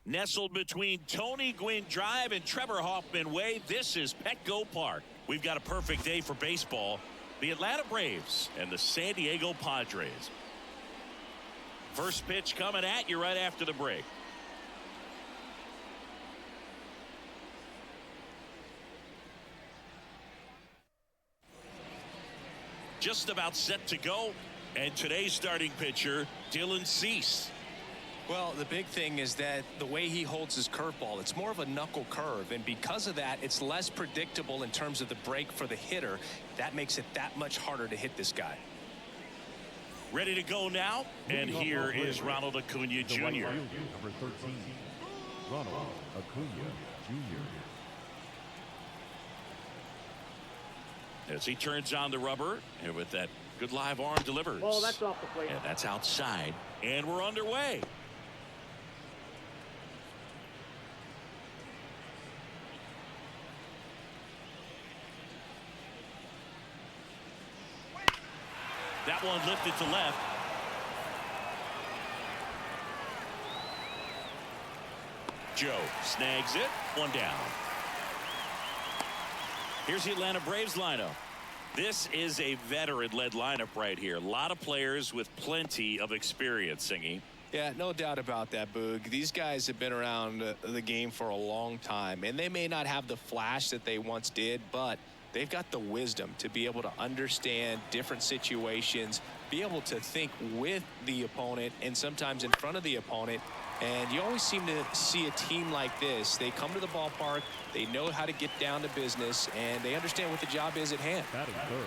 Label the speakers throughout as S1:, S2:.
S1: Nestled between Tony Gwynn Drive and Trevor Hoffman Way, this is Petco Park. We've got a perfect day for baseball. The Atlanta Braves and the San Diego Padres. First pitch coming at you right after the break. Just about set to go. And today's starting pitcher, Dylan Cease.
S2: Well, the big thing is that the way he holds his curveball, it's more of a knuckle curve. And because of that, it's less predictable in terms of the break for the hitter. That makes it that much harder to hit this guy.
S1: Ready to go now. And here is Ronald Acuna Jr.
S3: Number 13, Ronald Acuna Jr.
S1: As he turns on the rubber, and with that good live arm delivers.
S4: Oh, that's off the plate.
S1: And that's outside. And we're underway. That one lifted to left. Joe snags it. One down. Here's the Atlanta Braves lineup. This is a veteran-led lineup right here. A lot of players with plenty of experience, Singy.
S2: Yeah, no doubt about that, Boog. These guys have been around the game for a long time, and they may not have the flash that they once did, but they've got the wisdom to be able to understand different situations, be able to think with the opponent and sometimes in front of the opponent. And you always seem to see a team like this. They come to the ballpark, they know how to get down to business, and they understand what the job is at hand.
S3: Batting third,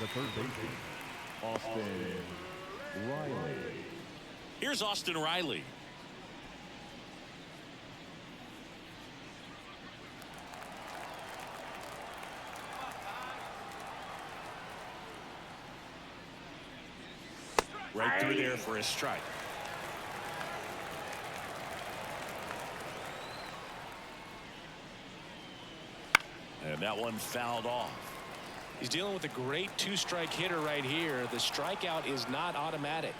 S3: the third baseman, Austin Riley.
S1: Here's Austin Riley. Right through there for a strike. And that one fouled off.
S2: He's dealing with a great two-strike hitter right here. The strikeout is not automatic.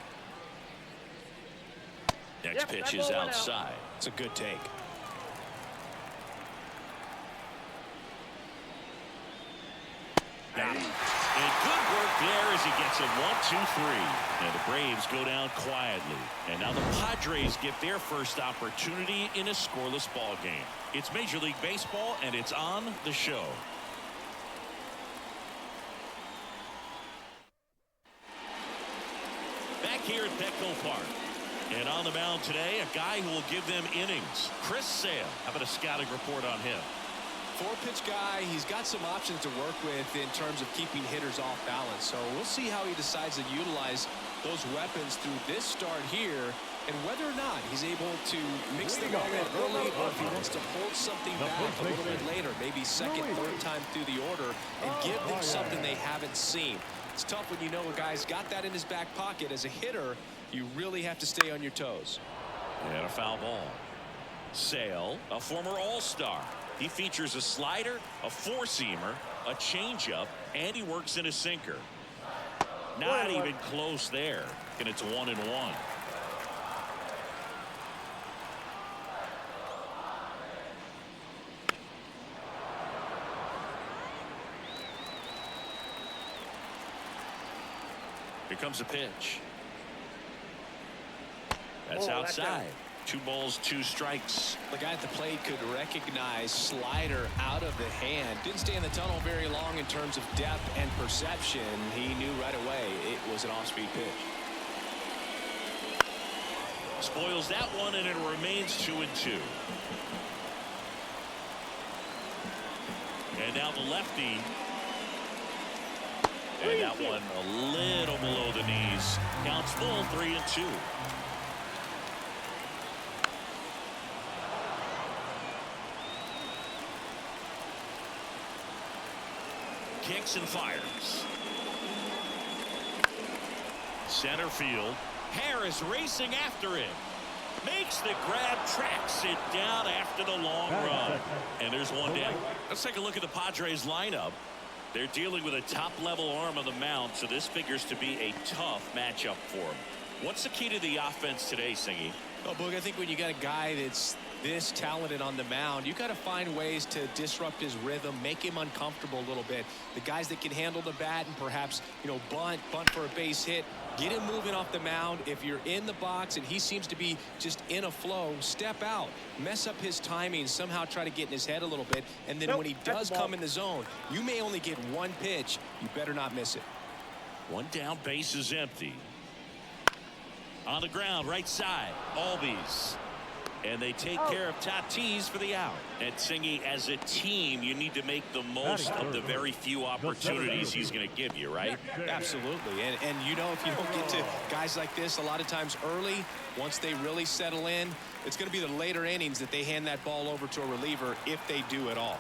S1: Next pitch is outside.
S2: It's a good take.
S1: Got him. And good work there as he gets it 1-2-3. And the Braves go down quietly. And now the Padres get their first opportunity in a scoreless ball game. It's Major League Baseball, and it's on the show. Back here at Petco Park. And on the mound today, a guy who will give them innings. Chris Sale. How about a scouting report on him?
S2: Four-pitch guy. He's got some options to work with in terms of keeping hitters off balance. So we'll see how he decides to utilize those weapons through this start here, and whether or not he's able to mix them all in early, or if he wants to hold something back a little bit later, maybe second, third time through the order, and give them something they haven't seen. It's tough when you know a guy's got that in his back pocket. As a hitter, you really have to stay on your toes.
S1: And a foul ball. Sale, a former All-Star. He features a slider, a four-seamer, a changeup, and he works in a sinker. Not even close there. And it's 1-1. Here comes a pitch. That's outside. 2 balls, 2 strikes.
S2: The guy at the plate could recognize slider out of the hand. Didn't stay in the tunnel very long in terms of depth and perception. He knew right away it was an off-speed pitch.
S1: Spoils that one, and it remains 2-2. And now the lefty. And that one a little below the knees. Counts full, 3-2. Kicks and fires. Center field. Harris racing after it. Makes the grab, tracks it down after the long run. And there's one down. Let's take a look at the Padres lineup. They're dealing with a top-level arm on the mound, so this figures to be a tough matchup for them. What's the key to the offense today, Singy?
S2: Oh, Boog, I think when you got a guy that's this talented on the mound, you got to find ways to disrupt his rhythm, make him uncomfortable a little bit. The guys that can handle the bat and perhaps, bunt for a base hit, get him moving off the mound. If you're in the box and he seems to be just in a flow, step out, mess up his timing, somehow try to get in his head a little bit. And then when he does come in the zone, you may only get one pitch. You better not miss it.
S1: One down, base is empty. On the ground, right side, Albies. And they take care of Tatis for the out. And Singy, as a team, you need to make the most of the very few opportunities he's going to give you, right?
S2: Absolutely. And if you don't get to guys like this a lot of times early, once they really settle in, it's going to be the later innings that they hand that ball over to a reliever if they do at all.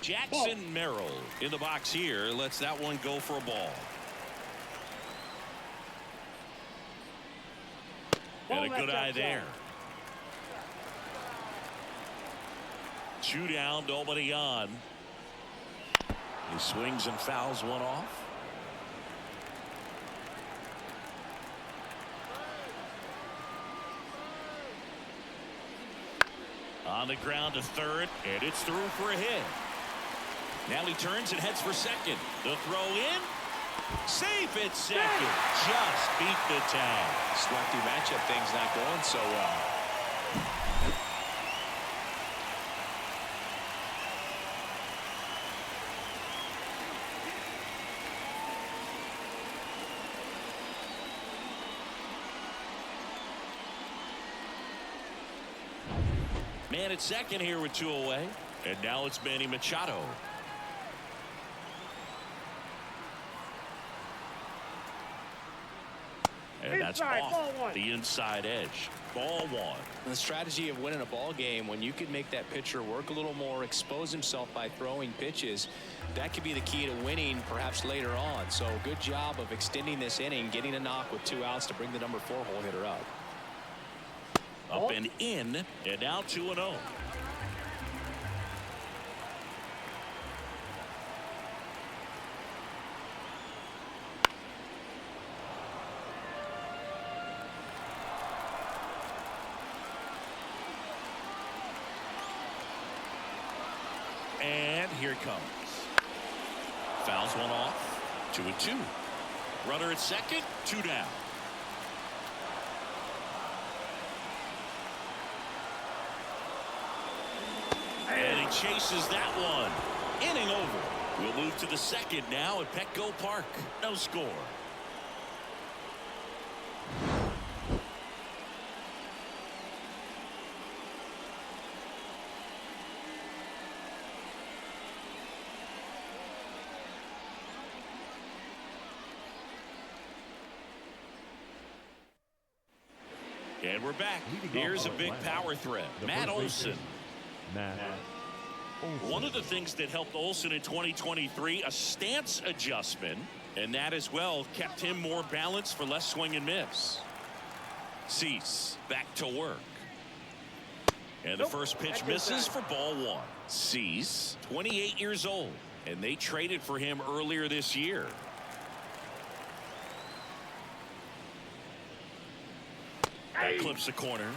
S1: Jackson Merrill in the box here. Lets that one go for a ball. And a good eye there. 2 down, nobody on. He swings and fouls one off. On the ground to third, and it's through for a hit. Now he turns and heads for second. The throw in. Safe at second. Just beat the tag.
S2: Swifty matchup thing's not going so well.
S1: Man at second here with 2 away. And now it's Manny Machado. And that's off the inside edge. Ball 1.
S2: The strategy of winning a ball game, when you can make that pitcher work a little more, expose himself by throwing pitches, that could be the key to winning perhaps later on. So good job of extending this inning, getting a knock with 2 outs to bring the number 4 hole hitter up.
S1: Up and in, and now 2-0. And here it comes. Fouls one off. 2-2. Runner at second. 2 down. And he chases that one. Inning over. We'll move to the second now at Petco Park. No score. And we're back. Here's a big power threat. Matt Olson. One of the things that helped Olson in 2023, a stance adjustment, and that as well kept him more balanced for less swing and miss. Cease back to work. And the first pitch misses for ball 1. Cease, 28 years old, and they traded for him earlier this year. That clips the corner.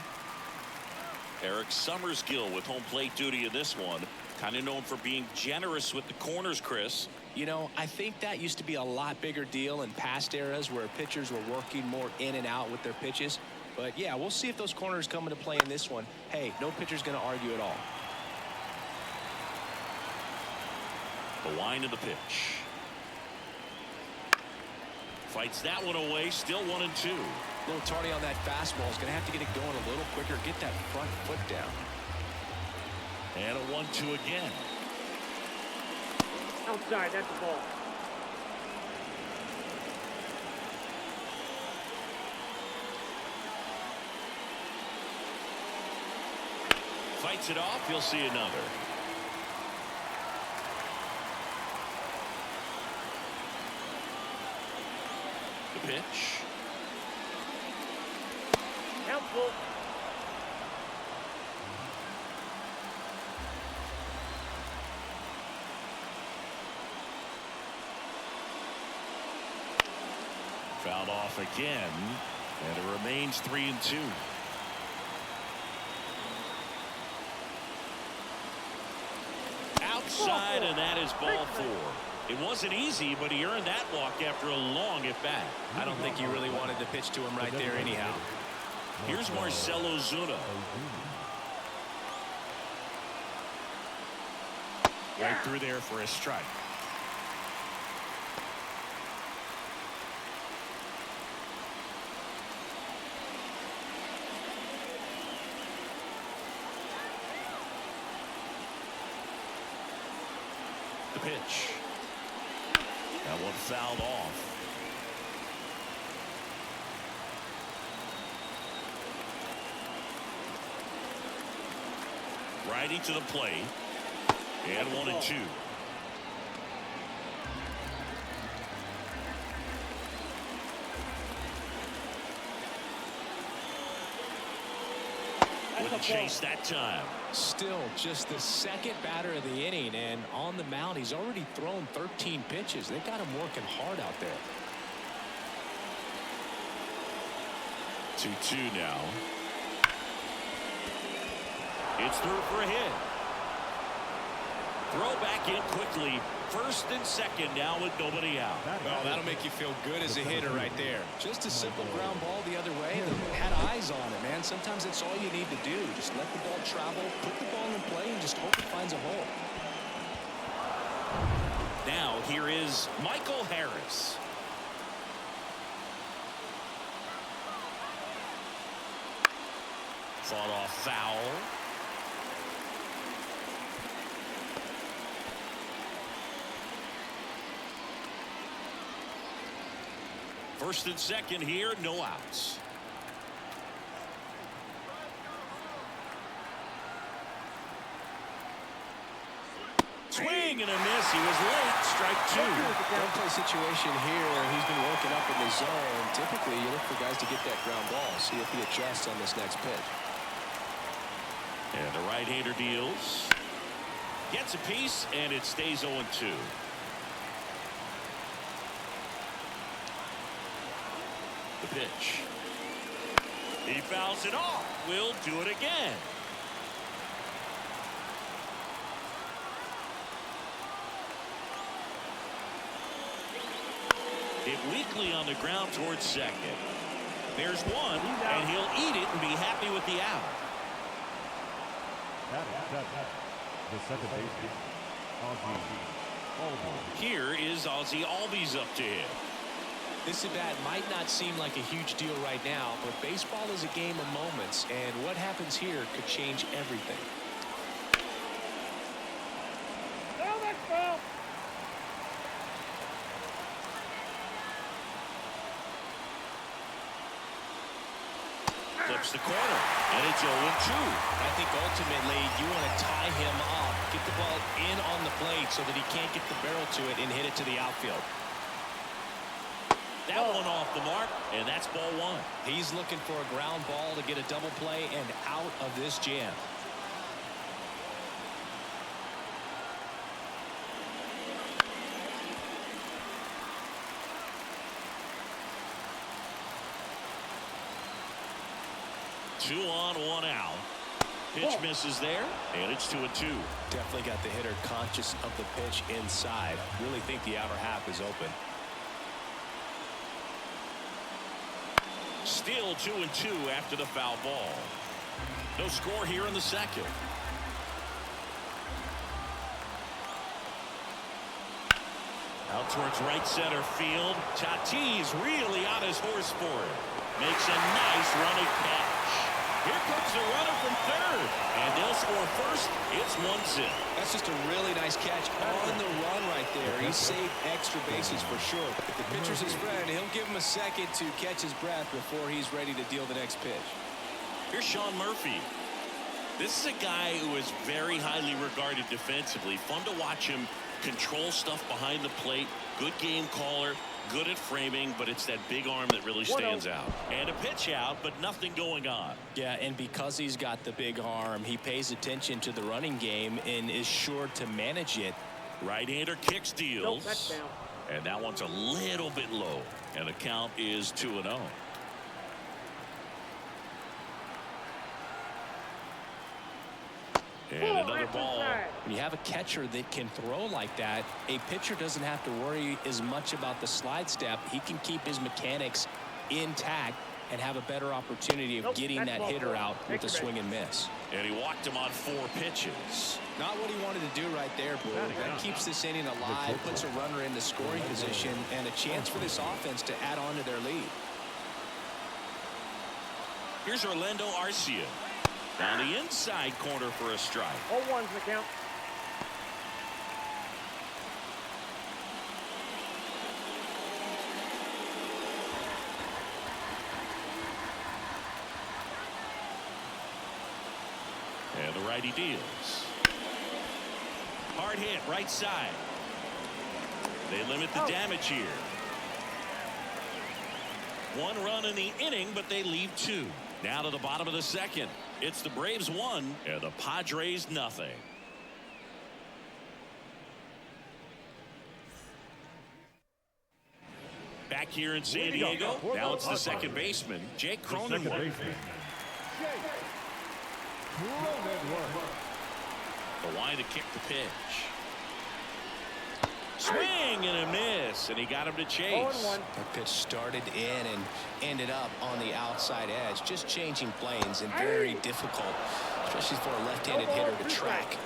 S1: Eric Summersgill with home plate duty in this one. Kind of known for being generous with the corners, Chris.
S2: I think that used to be a lot bigger deal in past eras where pitchers were working more in and out with their pitches. But yeah, we'll see if those corners come into play in this one. Hey, no pitcher's going to argue at all.
S1: The wind of the pitch. Fights that one away. Still 1-2.
S2: A little tardy on that fastball. Is going to have to get it going a little quicker. Get that front foot down.
S1: And a 1-2 again.
S4: Outside, that's the ball.
S1: Fights it off. You'll see another. The pitch.
S4: Helpful.
S1: Fouled off again, and it remains 3-2. Outside, and that is ball 4. It wasn't easy, but he earned that walk after a long at bat.
S2: I don't think he really wanted to pitch to him right there anyhow.
S1: Here's Marcelo Zuna. Right through there for a strike. The pitch. That one fouled off. Righty to the plate. And 1-2. Wouldn't chase that time.
S2: Still just the second batter of the inning, and on the mound he's already thrown 13 pitches. They've got him working hard out there.
S1: 2-2 now. It's through for a hit. Throw back in quickly. First and second now with nobody out.
S2: Well, that'll make you feel good as a hitter right there. Just a simple ground ball the other way. They had eyes on it, man. Sometimes that's all you need to do. Just let the ball travel, put the ball in play, and just hope it finds a hole.
S1: Now here is Michael Harris. Fought off foul. First and second here, no outs. Swing and a miss. He was late. Strike 2.
S2: Ground play situation here. He's been working up in the zone. Typically, you look for guys to get that ground ball. See if he adjusts on this next pitch.
S1: And the right-hander deals. Gets a piece, and it stays 0-2. The pitch. He fouls it off. We'll do it again. Hit weakly on the ground towards second. There's one, and he'll eat it and be happy with the out.
S3: The second baseman, Ozzie Albies.
S1: Here is Ozzie Albies up to hit.
S2: This at bat might not seem like a huge deal right now, but baseball is a game of moments, and what happens here could change everything.
S4: No, that's foul.
S1: Flips the corner, and it's 0-2.
S2: I think ultimately you want to tie him up, get the ball in on the plate so that he can't get the barrel to it and hit it to the outfield.
S1: That one off the mark, and that's ball 1.
S2: He's looking for a ground ball to get a double play and out of this jam.
S1: Two on, one out. Pitch misses there, and it's 2-2.
S2: Definitely got the hitter conscious of the pitch inside. Really think the outer half is open.
S1: Still 2-2 after the foul ball. No score here in the second. Out towards right center field. Tatis really on his horse for it. Makes a nice running catch. Here comes the runner from third. And they'll score first. It's 1-0.
S2: That's just a really nice catch on the run right there. He saved extra bases for sure. If the pitcher's his friend, he'll give him a second to catch his breath before he's ready to deal the next pitch.
S1: Here's Sean Murphy. This is a guy who is very highly regarded defensively. Fun to watch him control stuff behind the plate. Good game caller. Good at framing, but it's that big arm that really stands out. And a pitch out, but nothing going on.
S2: Yeah, and because he's got the big arm, he pays attention to the running game and is sure to manage it.
S1: Right-hander kicks,
S4: Nope,
S1: deals.
S4: that's down.
S1: And that one's a little bit low. And the count is 2-0. And another ball.
S2: When you have a catcher that can throw like that, a pitcher doesn't have to worry as much about the slide step. He can keep his mechanics intact and have a better opportunity of getting that hitter out with a swing and miss.
S1: And he walked him on 4 pitches.
S2: Not what he wanted to do right there, Boo. That keeps this inning alive, puts a runner in the scoring position, and a chance for this offense to add on to their lead.
S1: Here's Orlando Arcia. Down the inside corner for a strike.
S4: 0-1's the count.
S1: And the righty deals. Hard hit right side. They limit the damage here. 1 run in the inning, but they leave 2. Now to the bottom of the second. It's the Braves 1 and the Padres nothing. Back here in San Diego. Now it's the second baseman, Jake Cronenworth. The line to kick the pitch. Swing and a miss, and he got him to chase.
S2: That pitch started in and ended up on the outside edge, just changing planes and very difficult, especially for a left-handed hitter to track.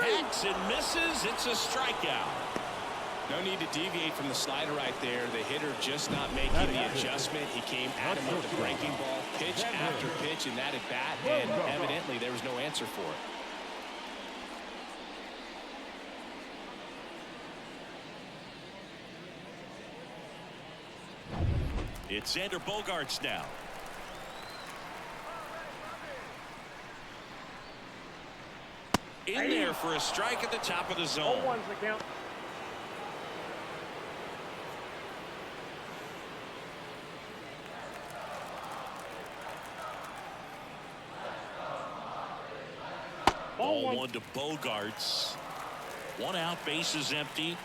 S1: Hacks and misses. It's a strikeout.
S2: No need to deviate from the slider right there. The hitter just not making the adjustment. He came at him with the breaking ball, pitch after pitch in that at bat, and evidently there was no answer for it.
S1: It's Xander Bogaerts now. In there for a strike at the top of the zone.
S4: 0-1's the count.
S1: Ball 1 to Bogaerts. 1 out, bases empty.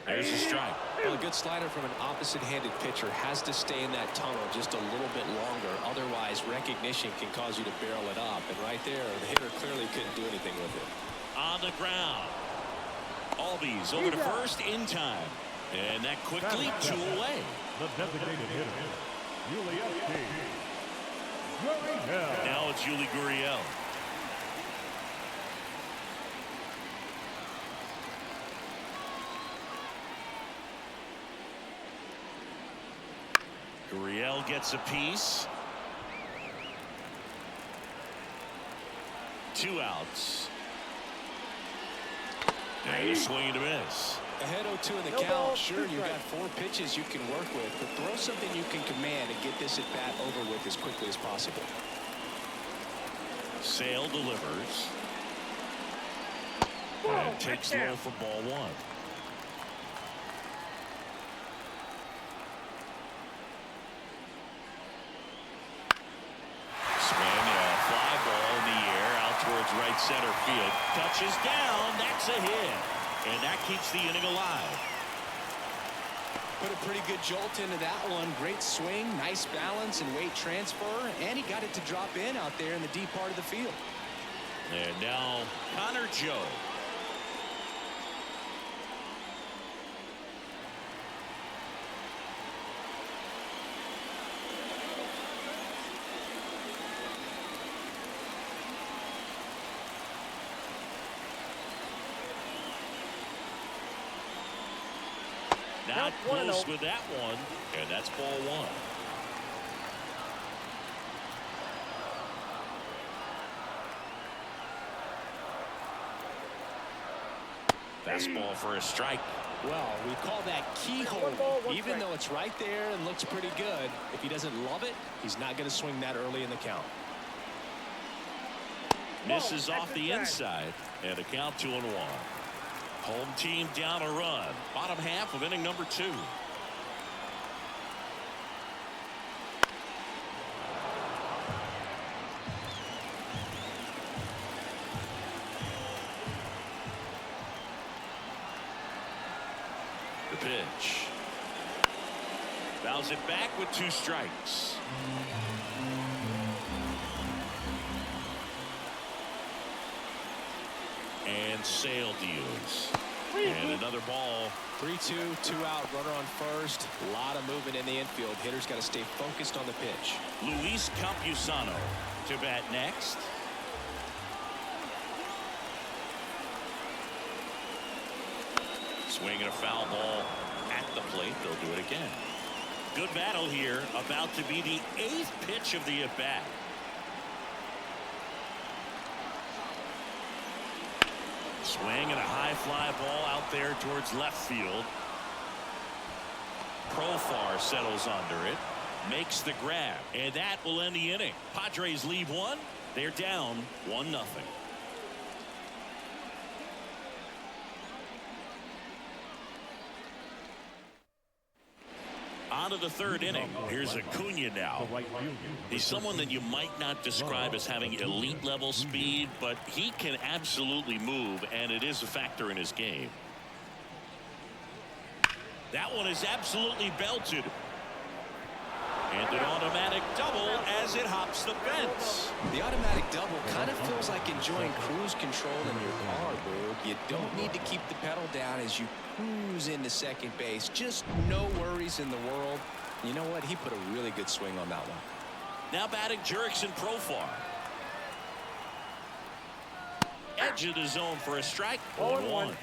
S1: There's a strike.
S2: Well, a good slider from an opposite-handed pitcher has to stay in that tunnel just a little bit longer. Otherwise, recognition can cause you to barrel it up. And right there, the hitter clearly couldn't do anything with it.
S1: On the ground. Albies over to first in time. And that quickly 2 away.
S3: The designated hitter, Yuli.
S1: Now it's Yuli Gurriel. Gurriel gets a piece. 2 outs. And a swing and a miss.
S2: Ahead 0-2 in the count. Sure, you've got 4 pitches you can work with, but throw something you can command and get this at bat over with as quickly as possible.
S1: Sale delivers. And takes low for ball 1. Right center field. Touches down. That's a hit. And that keeps the inning alive.
S2: Put a pretty good jolt into that one. Great swing, nice balance and weight transfer. And he got it to drop in out there in the deep part of the field.
S1: And now Connor Joe. Not close with that one, and that's ball 1. Fastball for a strike.
S2: Well, we call that keyhole. Even though it's right there and looks pretty good, if he doesn't love it, he's not going to swing that early in the count.
S1: Misses off the inside, and a count 2-1. Home team down a run. Bottom half of inning number 2. Fouls it back with 2 strikes. And Sale deals. And another ball.
S2: 3-2, 2 out, runner on first. A lot of movement in the infield. Hitter's got to stay focused on the pitch.
S1: Luis Campusano to bat next. Swinging a foul ball at the plate. They'll do it again. Good battle here. About to be the 8th pitch of the at-bat. Swing and a high fly ball out there towards left field. Profar settles under it. Makes the grab. And that will end the inning. Padres leave 1. They're down 1-0. On to the 3rd inning. Here's Acuna now. He's someone that you might not describe as having elite level speed, but he can absolutely move, and it is a factor in his game. That one is absolutely belted. And an automatic double as it hops the fence.
S2: The automatic double kind of feels like enjoying cruise control in your car, Boog. You don't need to keep the pedal down as you cruise into second base. Just no worries in the world. You know what? He put a really good swing on that one.
S1: Now batting Jurickson Profar. Edge of the zone for a strike. 0-1.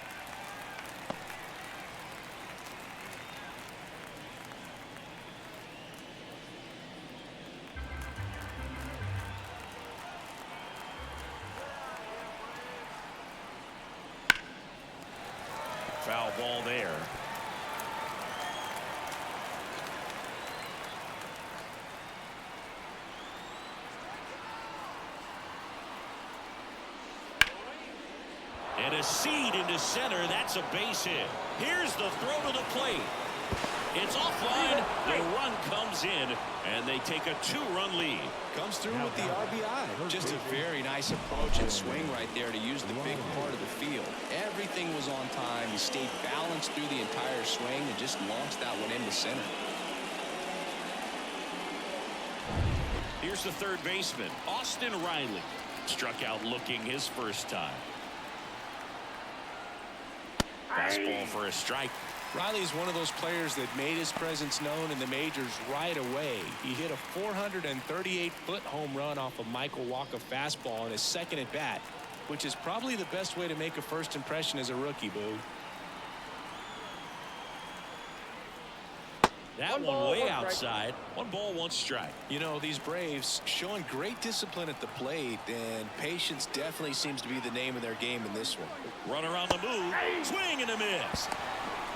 S1: Foul ball there. And a seed into center. That's a base hit. Here's the throw to the plate. It's offline. The run comes in, and they take a 2-run lead.
S2: Comes through with the RBI. Just a very nice approach and swing right there to use the big part of the field. Everything was on time. He stayed balanced through the entire swing and just launched that one into center.
S1: Here's the 3rd baseman, Austin Riley. Struck out looking his first time. Fastball for a strike.
S2: Riley's one of those players that made his presence known in the majors right away. He hit a 438-foot home run off of Michael Walker fastball in his second at bat, which is probably the best way to make a first impression as a rookie, Boo.
S1: That one way outside. 1 ball, 1 strike.
S2: You know, these Braves showing great discipline at the plate, and patience definitely seems to be the name of their game in this one.
S1: Runner on the move. Swing and a miss.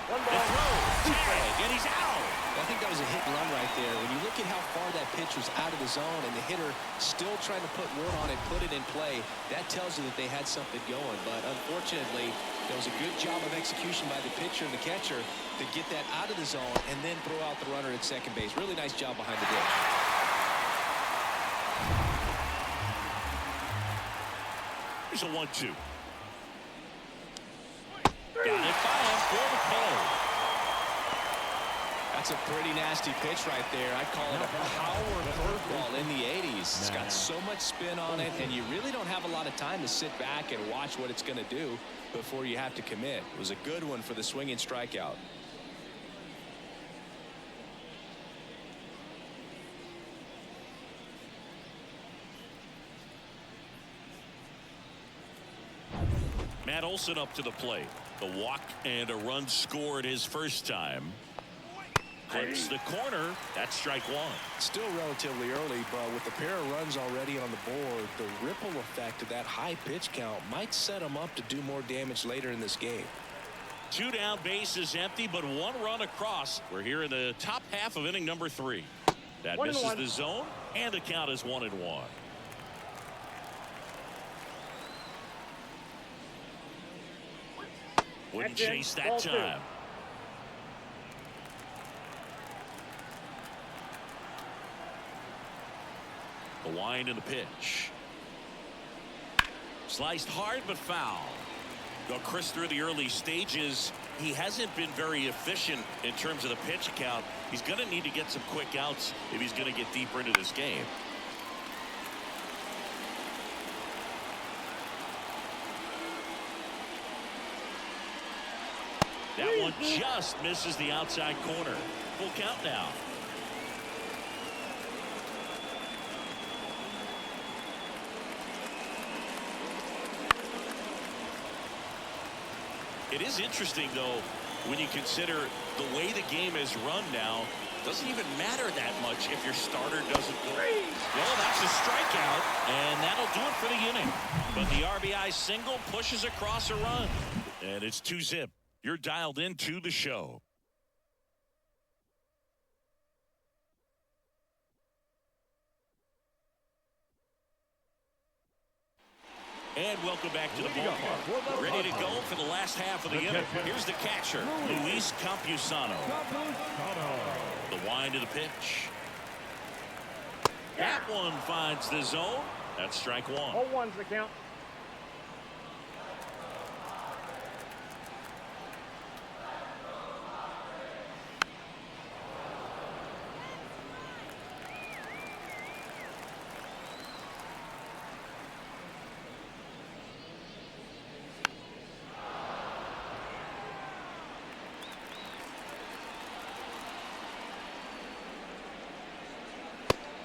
S4: 1
S1: The
S4: ball.
S1: throw. Tag, and he's out.
S2: I think that was a hit and run right there. When you look at how far that pitch was out of the zone and the hitter still trying to put wood on it, put it in play, that tells you that they had something going. But unfortunately, there was a good job of execution by the pitcher and the catcher to get that out of the zone and then throw out the runner at second base. Really nice job behind the dish.
S1: Here's a 1-2. Got it by him for the pull.
S2: That's a pretty nasty pitch right there. I'd call it a power curveball in the 80s. It's got so much spin on it, and you really don't have a lot of time to sit back and watch what it's going to do before you have to commit. It was a good one for the swinging strikeout.
S1: Matt Olson up to the plate. The walk and a run scored his first time. Clips the corner. That's strike 1.
S2: Still relatively early, but with a pair of runs already on the board, the ripple effect of that high pitch count might set him up to do more damage later in this game.
S1: 2 down, bases empty, but 1 run across. We're here in the top half of inning number 3. That misses the zone, and the count is 1-1. Wouldn't chase that time. The wind and the pitch. Sliced hard but foul. Go Chris through the early stages. he hasn't been very efficient in terms of the pitch count. He's going to need to get some quick outs if he's going to get deeper into this game. That one just misses the outside corner. Full count now. It is interesting, though, when you consider the way the game is run now. Doesn't even matter that much if your starter doesn't go. Well, that's a strikeout, and that'll do it for the inning. But the RBI single pushes across a run. And it's 2-zip. You're dialed into the show. And welcome back to the ballpark. Ready to go for the last half of the inning. Here's the catcher, Luis Campusano. The wind of the pitch. That one finds the zone. That's strike one.
S4: 0-1's the count.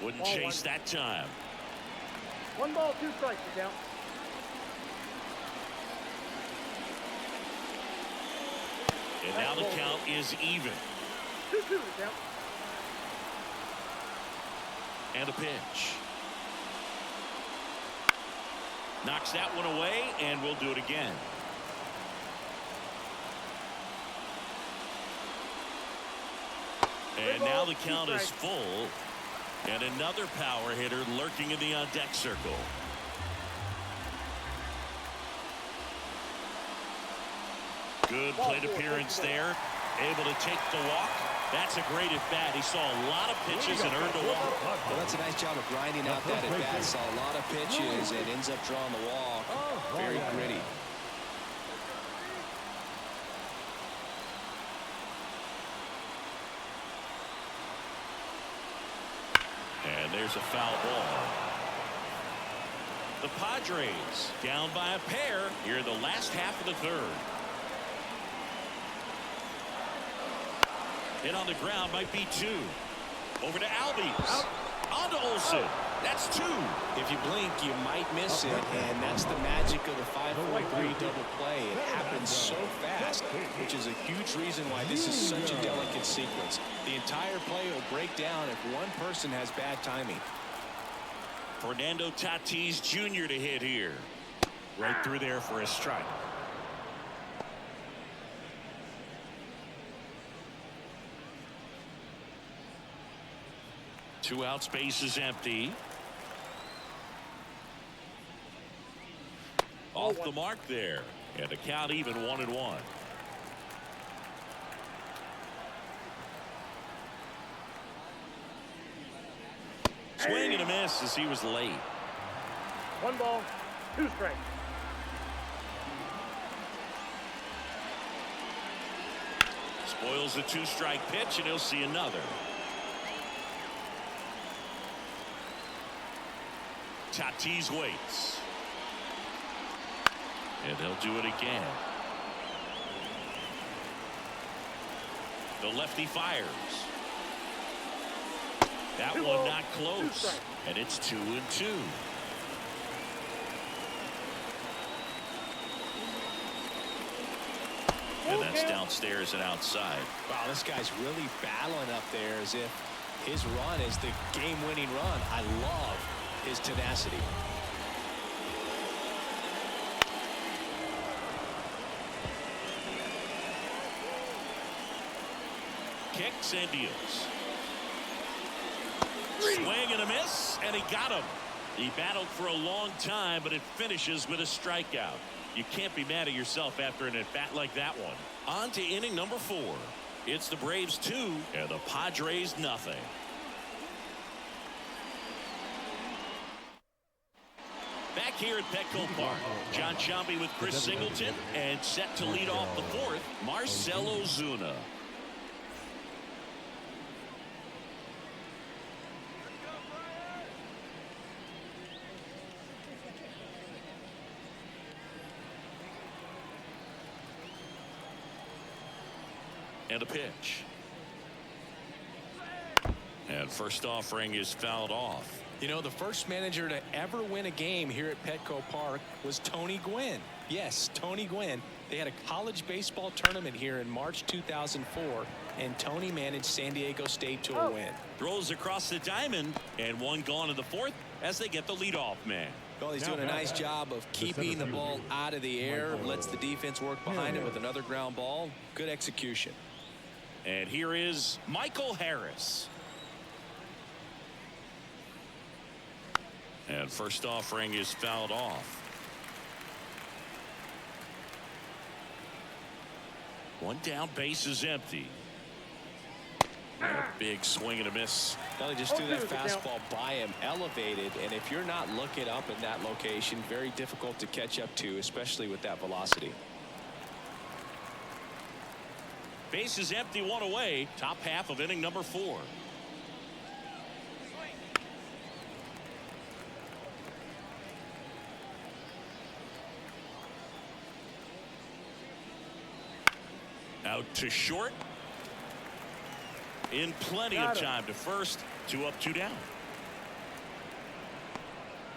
S1: Wouldn't chase that time.
S4: 1 ball, 2 strikes the count.
S1: And now the count is even.
S4: 2-2 the count.
S1: And a pitch. Knocks that one away, and we'll do it again. And now the count is full. And another power hitter lurking in the on-deck circle. Good plate appearance there. Able to take the walk. That's a great at-bat. He saw a lot of pitches and earned a walk.
S2: Well, that's a nice job of grinding out that at-bat. Saw a lot of pitches and ends up drawing the walk. Very gritty.
S1: And there's a foul ball. The Padres down by a pair here in the last half of the third. Hit on the ground, might be 2. Over to Albies. On to Olsen. That's 2.
S2: If you blink, you might miss it, and that's the magic of the 5-4-3 double play. It happens so fast, which is a huge reason why this is such a delicate sequence. The entire play will break down if one person has bad timing.
S1: Fernando Tatis Jr. to hit here. Right through there for a strike. Two outs, base is empty. Off the mark there. And the count even 1-1. Swing and a miss as he was late.
S4: 1 ball, 2 strikes.
S1: Spoils the 2-strike pitch, and he'll see another. Tatis waits. And he'll do it again. The lefty fires. That one not close. And it's 2-2. And that's downstairs and outside.
S2: Wow, this guy's really battling up there as if his run is the game-winning run. I love his tenacity.
S1: Kicks and deals. Swing and a miss, and he got him. He battled for a long time, but it finishes with a strikeout. You can't be mad at yourself after an at-bat like that one. On to inning number 4. It's the Braves 2 and the Padres nothing. Back here at Petco Park, John Sciambi with Chris Singleton, and set to lead off the fourth, Marcell Ozuna. And a pitch. And first offering is fouled off.
S2: You know, the first manager to ever win a game here at Petco Park was Tony Gwynn. Yes, Tony Gwynn. They had a college baseball tournament here in March 2004, and Tony managed San Diego State to a win.
S1: Throws across the diamond, and one gone in the fourth as they get the leadoff man.
S2: Well, he's doing a nice job of keeping the ball out of the air, lets the defense work behind him with another ground ball. Good execution.
S1: And here is Michael Harris. And first offering is fouled off. One down, base is empty. And a big swing and a miss.
S2: Well, he just threw that fastball by him, elevated, and if you're not looking up in that location, very difficult to catch up to, especially with that velocity.
S1: Base is empty, one away. Top half of inning number 4. Out to short. In plenty of time to first. 2 up, 2 down.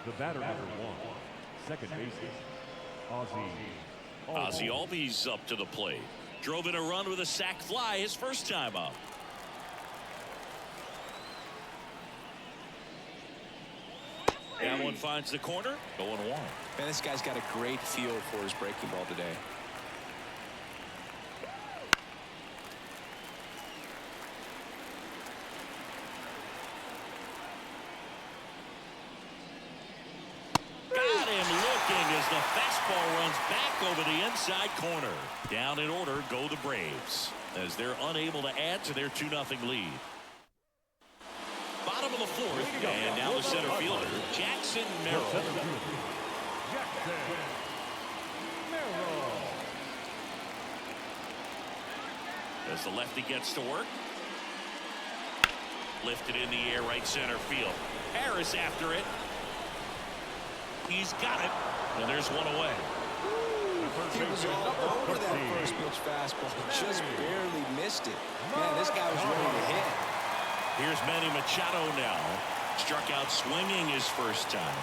S3: The batter number 1, second baseman,
S1: Ozzie Albies up to the plate. Drove in a run with a sac fly his first time up. That one finds the corner. 0-1.
S2: Man, this guy's got a great feel for his breaking ball today.
S1: Got him looking as the fastball runs back over the inside corner. Down in order go the Braves as they're unable to add to their 2-0 lead. Bottom of the fourth, and now the center fielder, Jackson Merrill. As the lefty gets to work. Lifted in the air, right center field. Harris after it. He's got it, and there's one away.
S2: He was all over that first pitch fastball. Just barely missed it. Man, this guy was ready to hit.
S1: Here's Manny Machado now. Struck out swinging his first time.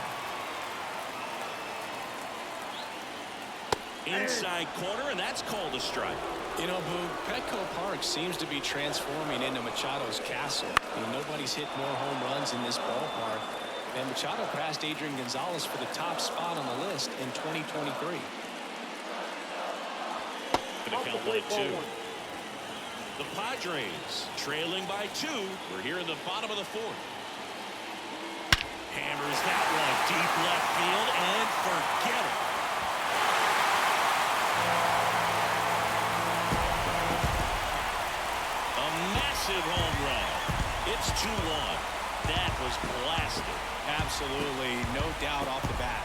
S1: Inside corner, and that's called a strike.
S2: You know, Boo, Petco Park seems to be transforming into Machado's castle. I mean, nobody's hit more home runs in this ballpark. And Machado passed Adrian Gonzalez for the top spot on the list in 2023.
S1: Gonna count 1-2. The Padres trailing by 2. We're here in the bottom of the fourth. Hammers that one deep left field and forget it. A massive home run. It's 2-1. That was blasted.
S2: Absolutely, no doubt off the bat.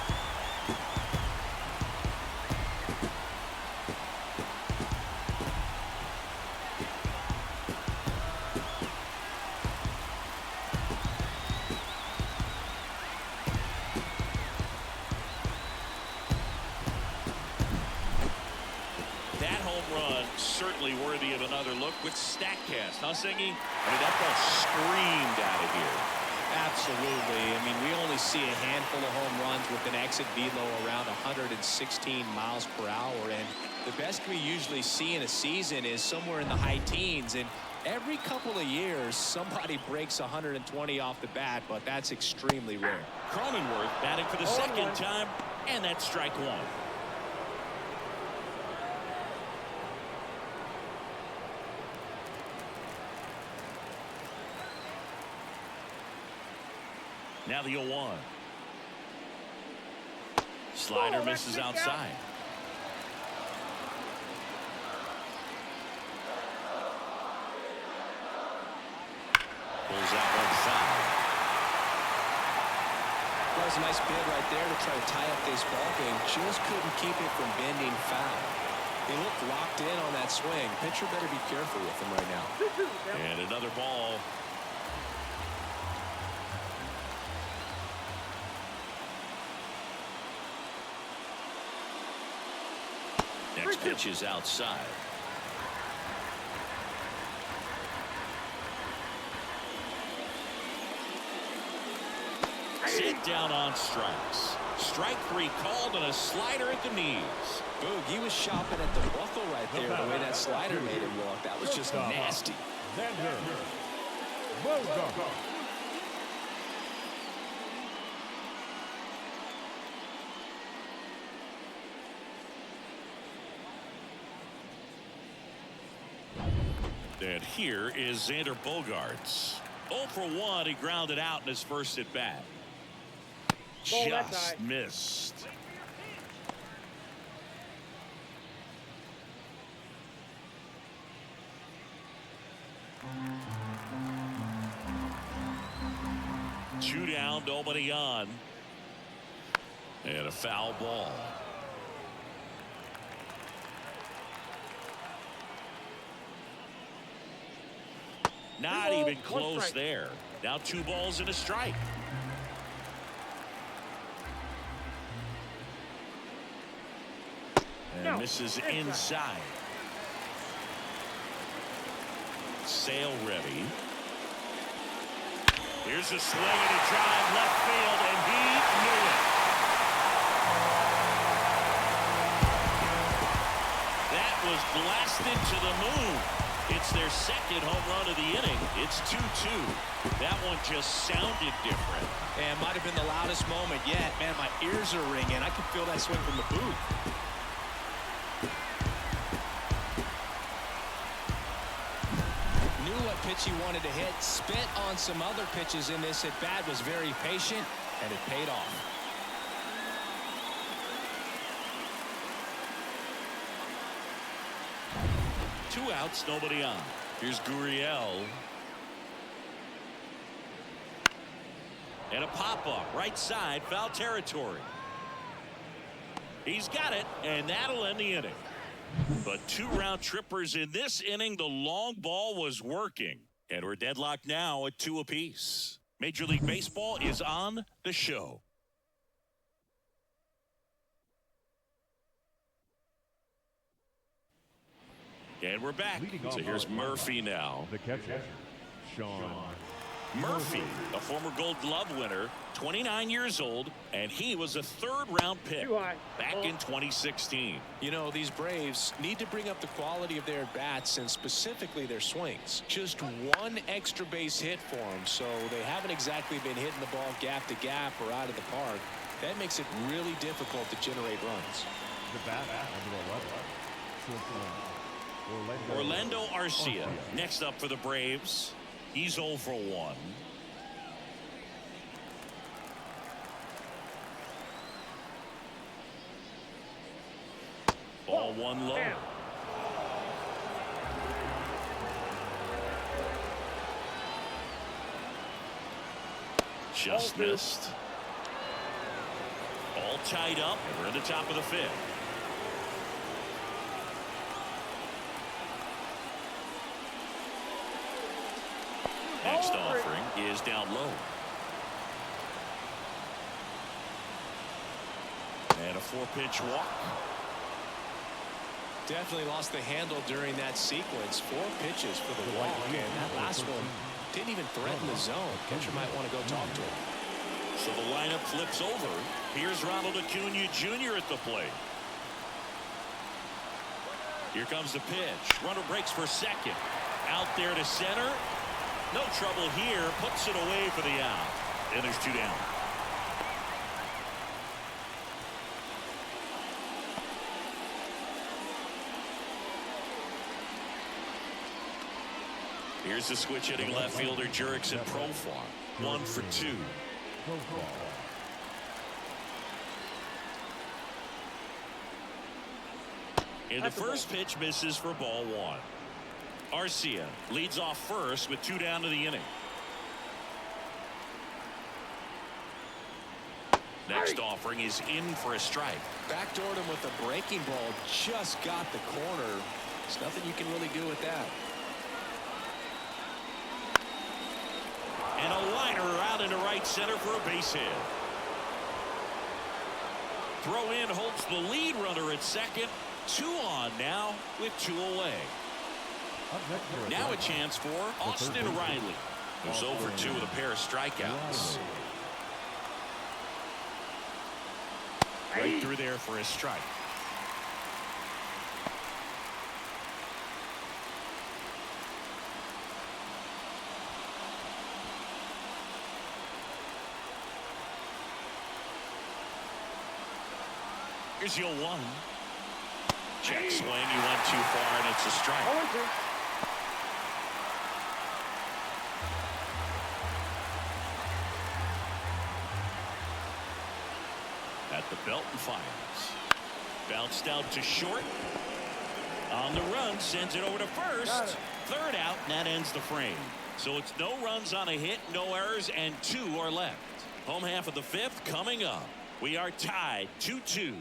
S1: That home run certainly worthy of another look with StatCast, huh, Singy? I mean, that ball screamed out of here.
S2: Absolutely. I mean, we only see a handful of home runs with an exit velo around 116 miles per hour. And the best we usually see in a season is somewhere in the high teens. And every couple of years, somebody breaks 120 off the bat, but that's extremely rare.
S1: Cronenworth batting for the second time, and that's strike 1. Now the 0-1. Slider misses outside. Pulls out one foul.
S2: That was a nice bid right there to try to tie up this ball game. Just couldn't keep it from bending foul. He looked locked in on that swing. Pitcher better be careful with him right now.
S4: 2-2, count.
S1: And another ball. Next pitch is outside. Sit down on strikes. Strike 3 called and a slider at the knees.
S2: Boog, he was shopping at the buckle right there, the way that slider made him look. That was just nasty.
S3: Xander Bogaerts.
S1: And here is Xander Bogaerts. 0 for 1. He grounded out in his first at bat.
S4: Ball that
S1: Just
S4: side.
S1: missed. Two down, nobody on. And a foul ball. Not
S4: Two balls,
S1: even
S4: one
S1: close
S4: strike.
S1: there. Now 2 balls and a strike. And
S4: No,
S1: misses
S4: inside.
S1: inside. Sale ready. Here's a swing and a drive left field, and he knew it. That was blasted to the moon. It's their second home run of the inning. It's 2-2. That one just sounded different.
S2: And might have been the loudest moment yet. Man, my ears are ringing. I can feel that swing from the booth. Knew what pitch he wanted to hit. Spit on some other pitches in this at bat. Was very patient, and it paid off.
S1: Two outs, nobody on. Here's Gurriel. And a pop-up, right side, foul territory. He's got it, and that'll end the inning. But 2 round trippers in this inning. The long ball was working. And we're deadlocked now at 2 apiece. Major League Baseball is on the show. And we're back. So here's Murphy now.
S3: The catcher, Sean
S1: Murphy, a former Gold Glove winner, 29 years old, and he was a 3rd-round pick
S4: Too high.
S1: back in 2016.
S2: You know, these Braves need to bring up the quality of their bats and specifically their swings. Just 1 extra base hit for them, so they haven't exactly been hitting the ball gap to gap or out of the park. That makes it really difficult to generate runs.
S3: The bat, number 11.
S1: Orlando Arcia next up for the Braves. He's 0 for 1. Ball 1 low.
S4: Down.
S1: Just
S4: Ball 2.
S1: missed. All tied up, and we're in the top of the 5th. Next
S4: Ball 3.
S1: offering is down low. And a 4-pitch walk.
S2: Definitely lost the handle during that sequence. 4 pitches for the walk, and that last one didn't even threaten the zone. Catcher might want to go talk to him.
S1: So the lineup flips over. Here's Ronald Acuna Jr. at the plate. Here comes the pitch. Runner breaks for second. Out there to center. No trouble here. Puts it away for the out. And there's 2 down. Here's the switch hitting left fielder Jurickson Profar. 1 for 2. And the first pitch misses for ball 1. Arcia leads off first with 2 down to the inning. Next offering is in for a strike.
S2: Backdoored him with a breaking ball. Just got the corner. There's nothing you can really do with that.
S1: And a liner out into right center for a base hit. Throw in holds the lead runner at second. 2 on now with 2 away. Now a chance for Austin Riley, who's over 2 with a pair of strikeouts. Right through there for a strike. Here's your 1. Check swing. He went too far, and it's a strike.
S4: 0-2.
S1: At the belt and fires. Bounced out to short. On the run, sends it over to first. Third out, and that ends the frame. So it's no runs on a hit, no errors, and 2 are left. Home half of the 5th coming up. We are tied 2-2.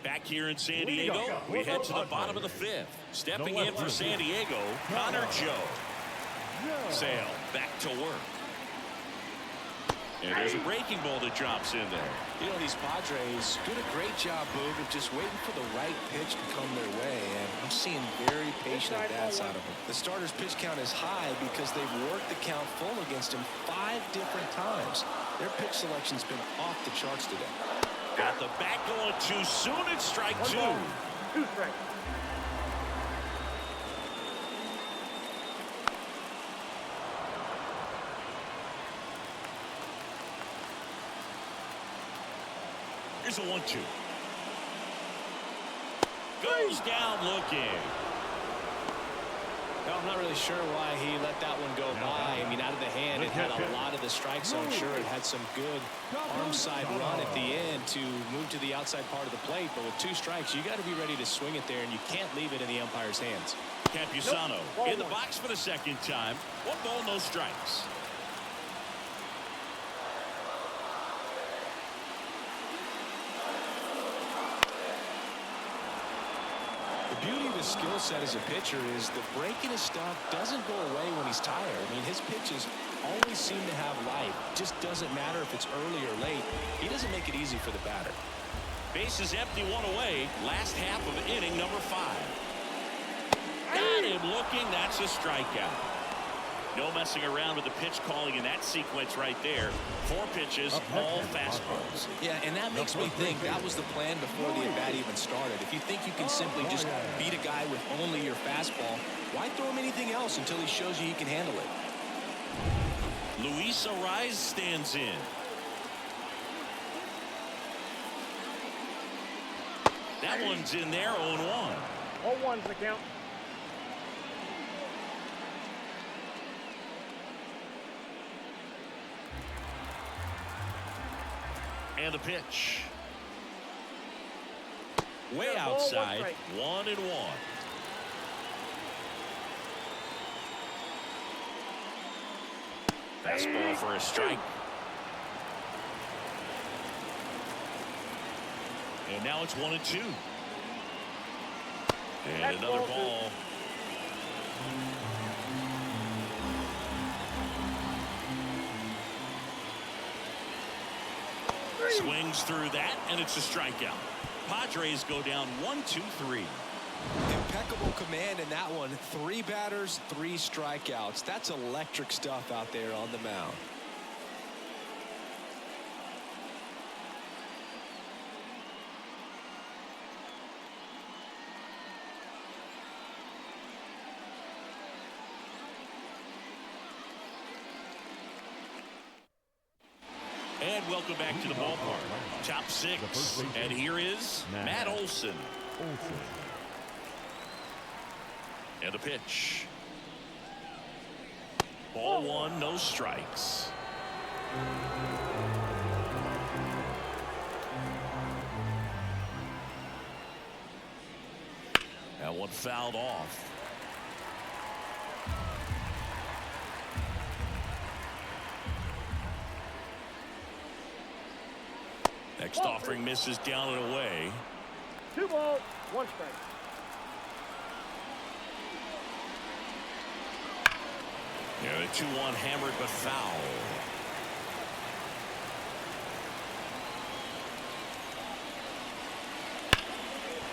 S1: Back here in San Diego, we head to the bottom of the 5th. Stepping in for San Diego, Connor Joe. Sale back to work. And there's a breaking ball that drops in there.
S2: You know, these Padres do a great job, Boog, of just waiting for the right pitch to come their way, and I'm seeing very patient at-bats out of them. The starter's pitch count is high because they've worked the count full against him 5 different times. Their pitch selection's been off the charts today.
S1: Got the bat going too soon. It's strike 2.
S4: 2 strikes.
S1: Here's a 1-2. Goes down looking.
S2: Well, I'm not really sure why he let that one go by. I mean, out of the hand, it had a lot of the strike zone. Sure, it had some good arm side run at the end to move to the outside part of the plate. But with 2 strikes, you got to be ready to swing it there, and you can't leave it in the umpire's hands.
S1: Campusano in the box for the 2nd time. 1 ball, no strikes.
S2: The beauty of his skill set as a pitcher is the break in his stuff doesn't go away when he's tired. I mean, his pitches always seem to have life. Just doesn't matter if it's early or late. He doesn't make it easy for the batter.
S1: Bases empty, 1 away. Last half of inning number 5. Got him looking. That's a strikeout. No messing around with the pitch calling in that sequence right there. 4 pitches, all fastballs.
S2: Yeah, and that makes me think that was the plan before the at-bat even started. If you think you can simply just beat a guy with only your fastball, why throw him anything else until he shows you he can handle it?
S1: Luis Ariz stands in. That one's in there, 0-1.
S4: 0-1's the count.
S1: And the pitch. Way outside, 1-1. Fastball for a strike. And now it's 1-2. And another ball. Swings through that, and it's a strikeout. Padres go down 1-2-3.
S2: Impeccable command in that one. 3 batters, 3 strikeouts. That's electric stuff out there on the mound.
S1: And welcome back to the ballpark. Top 6. And here is Matt Olson. And the pitch. Ball 1, no strikes. That one fouled off. Next offering misses down and away.
S4: 2 balls, 1 strike.
S1: Yeah, the 2-1 hammered but foul.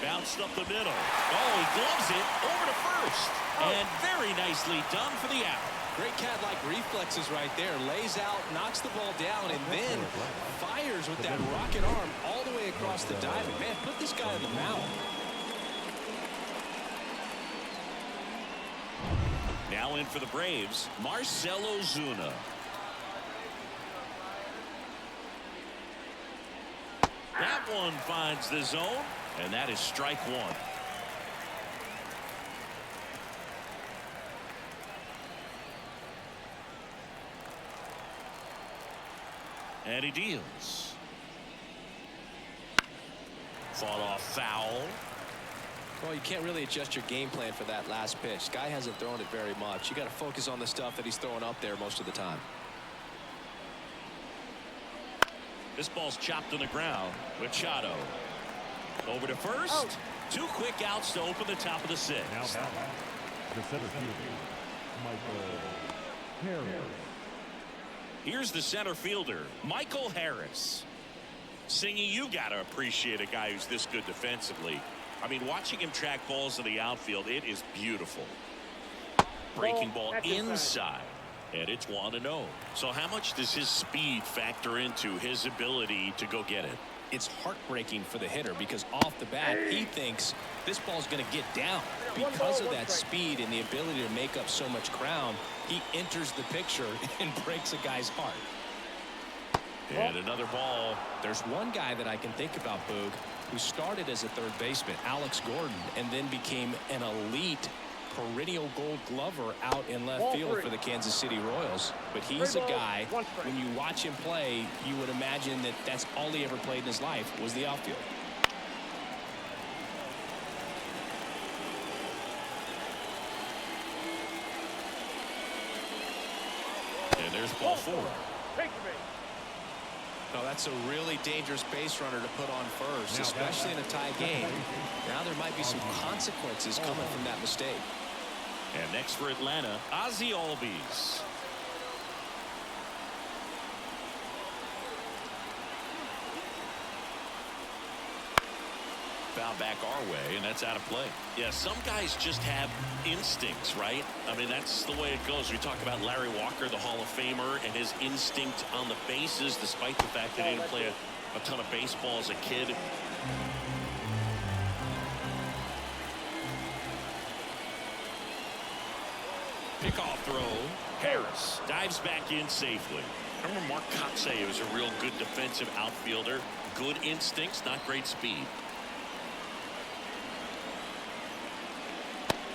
S1: Bounced up the middle. Oh, he gloves it over to first. And very nicely done for the out.
S2: Great cat-like reflexes right there. Lays out, knocks the ball down, and then fires with that rocket arm all the way across the diamond. Man, put this guy on the mound.
S1: Now in for the Braves, Marcell Ozuna. That one finds the zone, and that is strike 1. And he deals. Fought off foul.
S2: Well, you can't really adjust your game plan for that last pitch. Guy hasn't thrown it very much. You got to focus on the stuff that he's throwing up there most of the time.
S1: This ball's chopped on the ground. Machado over to first.
S4: Oh.
S1: 2 quick outs to open the top of the 6th.
S3: Now the center fielder, Michael Harris.
S1: Here's the center fielder, Michael Harris. Singing, you got to appreciate a guy who's this good defensively. I mean, watching him track balls in the outfield, it is beautiful. Breaking ball inside, and it's 1-0. So how much does his speed factor into his ability to go get it?
S2: It's heartbreaking for the hitter because off the bat, he thinks this ball's going to get down. Because of that speed and the ability to make up so much ground, he enters the picture and breaks a guy's heart.
S1: And another ball.
S2: There's one guy that I can think about, Boog, who started as a third baseman, Alex Gordon, and then became an elite perennial gold glover out in left field for the Kansas City Royals. But he's a guy, when you watch him play, you would imagine that that's all he ever played in his life was the outfield.
S1: And there's ball 4.
S4: Take the base.
S2: No, that's a really dangerous base runner to put on first, especially in a tie game. Now there might be some consequences coming from that mistake.
S1: And next for Atlanta, Ozzie Albies. Foul back our way, and that's out of play. Yeah, some guys just have instincts, right? I mean, that's the way it goes. We talk about Larry Walker, the Hall of Famer, and his instinct on the bases, despite the fact that he didn't play a ton of baseball as a kid. Pickoff throw. Harris dives back in safely. I remember Mark Kotsay was a real good defensive outfielder. Good instincts, not great speed.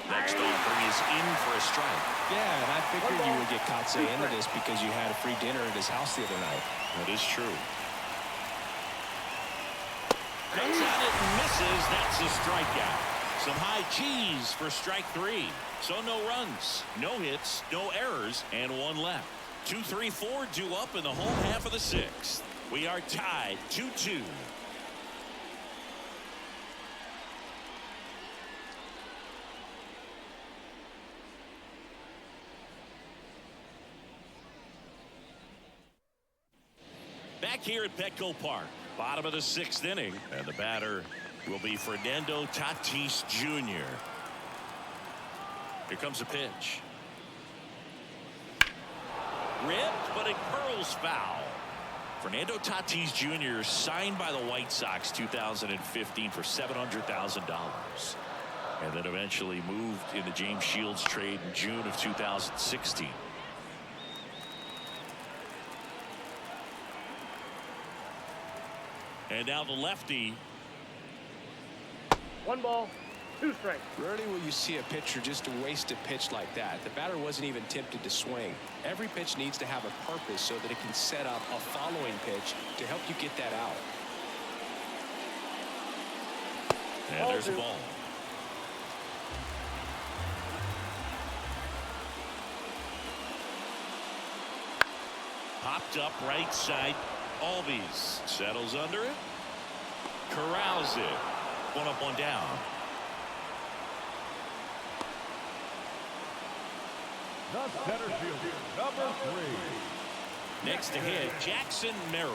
S1: Next offering is in for a strike.
S2: Yeah, and I figured you would get Kotsay into this because you had a free dinner at his house the other night.
S1: That is true. Cuts at it and misses. That's a strikeout. Some high cheese for strike 3. So no runs, no hits, no errors, and 1 left. 2, 3, 4 due up in the home half of the 6th. We are tied 2-2. Back here at Petco Park, bottom of the 6th inning, and the batter will be Fernando Tatis Jr. Here comes a pitch. Ripped, but it curls foul. Fernando Tatis Jr. signed by the White Sox 2015 for $700,000. And then eventually moved in the James Shields trade in June of 2016. And now the lefty.
S4: 1 ball, 2 strikes.
S2: Rarely will you see a pitcher just waste a pitch like that. The batter wasn't even tempted to swing. Every pitch needs to have a purpose so that it can set up a following pitch to help you get that out.
S1: And there's the ball. Popped up right side. Albies settles under it. Corrals it. One up, one down.
S3: The center fielder, number 3.
S1: Next to hit, Jackson Merrill.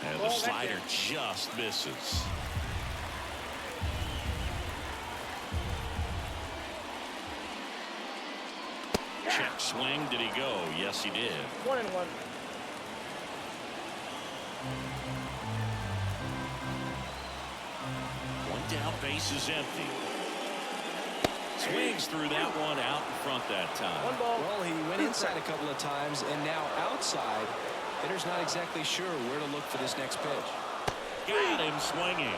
S1: And the slider just misses. Check swing. Did he go? Yes, he did.
S4: 1-1.
S1: One down, base is empty. Swings through that one out in front that time.
S4: 1 ball.
S2: Well, he went inside a couple of times, and now outside. Hitter's not exactly sure where to look for this next pitch.
S1: Got him swinging.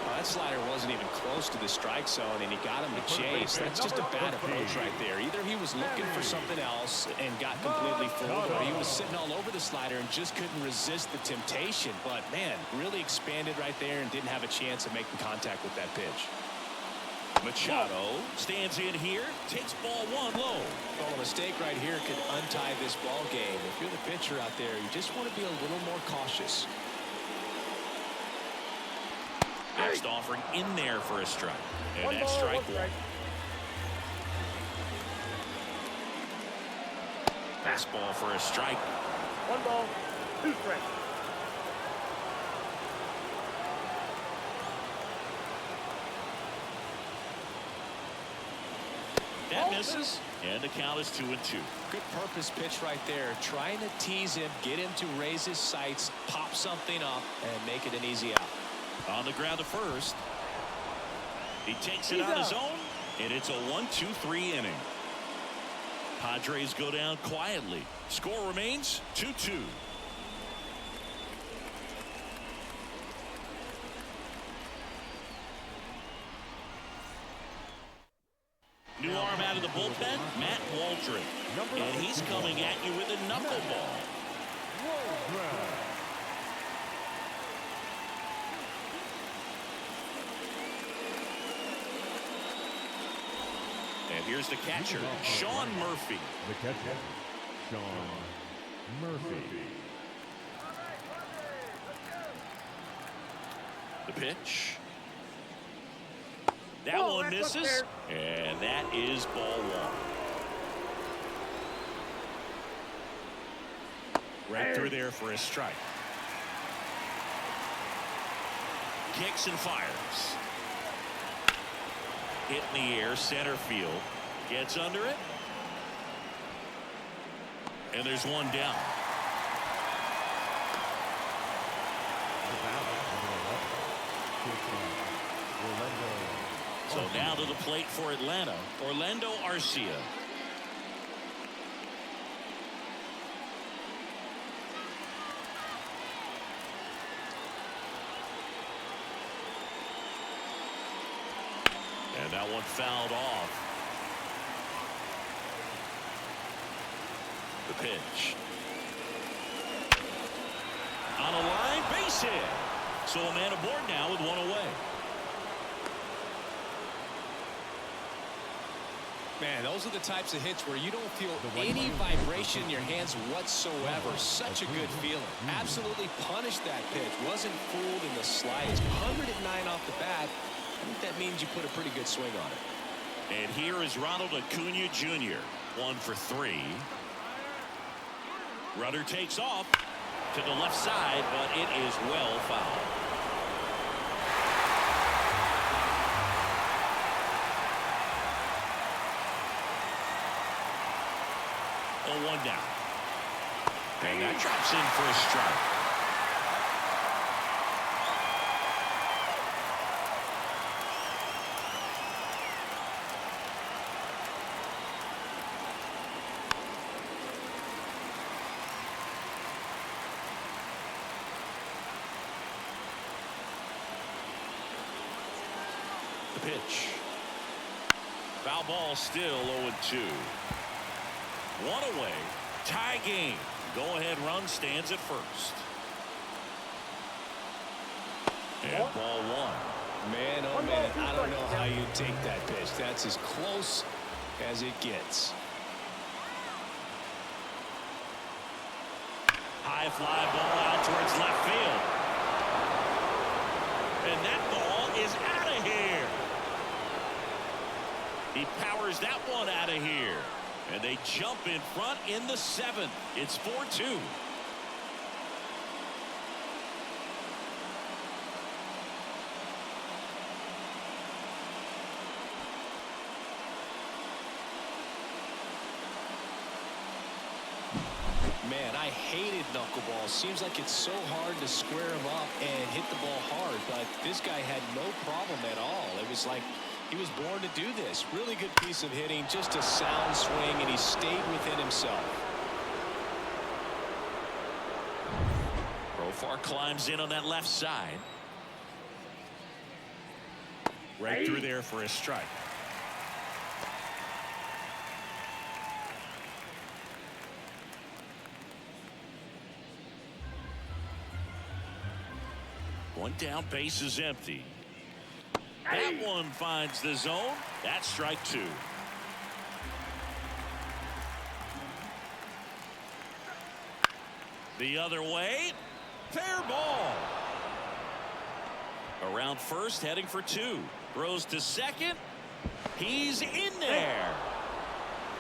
S2: Well, that slider wasn't even close to the strike zone, and he got him to chase. That's just a bad approach right there. Either he was looking for something else and got completely fooled, or he was sitting all over the slider and just couldn't resist the temptation. But, man, really expanded right there and didn't have a chance of making contact with that pitch.
S1: Machado stands in here, takes ball 1 low.
S2: Well, a mistake right here could untie this ball game. If you're the pitcher out there, you just want to be a little more cautious.
S1: Next offering in there for a strike. And
S4: 1
S1: that's
S4: ball,
S1: strike
S4: 1
S1: one.
S4: strike.
S1: Fastball for a strike.
S4: 1 ball, 2 strikes.
S1: That misses. And the count is 2-2.
S2: Good purpose pitch right there. Trying to tease him, get him to raise his sights, pop something up, and make it an easy out.
S1: On the ground to first. He takes it on his own, and it's a 1-2-3 inning. Padres go down quietly. Score remains 2-2. New arm out of the bullpen, Matt Waldron. And he's coming at you with a knuckleball. And here's the catcher, Sean Murphy.
S3: The catcher, Sean Murphy.
S1: The pitch. That one misses. And that is ball 1. Right through there for a strike. Kicks and fires. Hit in the air, center field. Gets under it. And there's one down. So now to the plate for Atlanta, Orlando Arcia. And that one fouled off. The pitch. On a line, base hit. So a man aboard now with one away.
S2: Man, those are the types of hits where you don't feel any vibration in your hands whatsoever. Such a good feeling. Absolutely punished that pitch. Wasn't fooled in the slightest. 109 off the bat. I think that means you put a pretty good swing on it.
S1: And here is Ronald Acuna Jr. 1 for 3. Rudder takes off to the left side, but it is well fouled. Oh, 1 down. And that drops in for a strike. The pitch. Foul ball, still 0-2. One away. Tie game. Go-ahead run stands at first. And ball 1.
S2: Man, oh man, I don't know how you take that pitch. That's as close as it gets.
S1: High fly ball out towards left field. And that ball is out of here. He powers that one out of here. And they jump in front in the 7th. It's 4-2.
S2: Man, I hated knuckleball. Seems like it's so hard to square him up and hit the ball hard, but this guy had no problem at all. It was like he was born to do this. Really good piece of hitting, just a sound swing, and he stayed within himself.
S1: Profar climbs in on that left side. Right through there for a strike. One down, base is empty. That one finds the zone. That's strike 2. The other way. Fair ball. Around first, heading for 2. Throws to second. He's in there.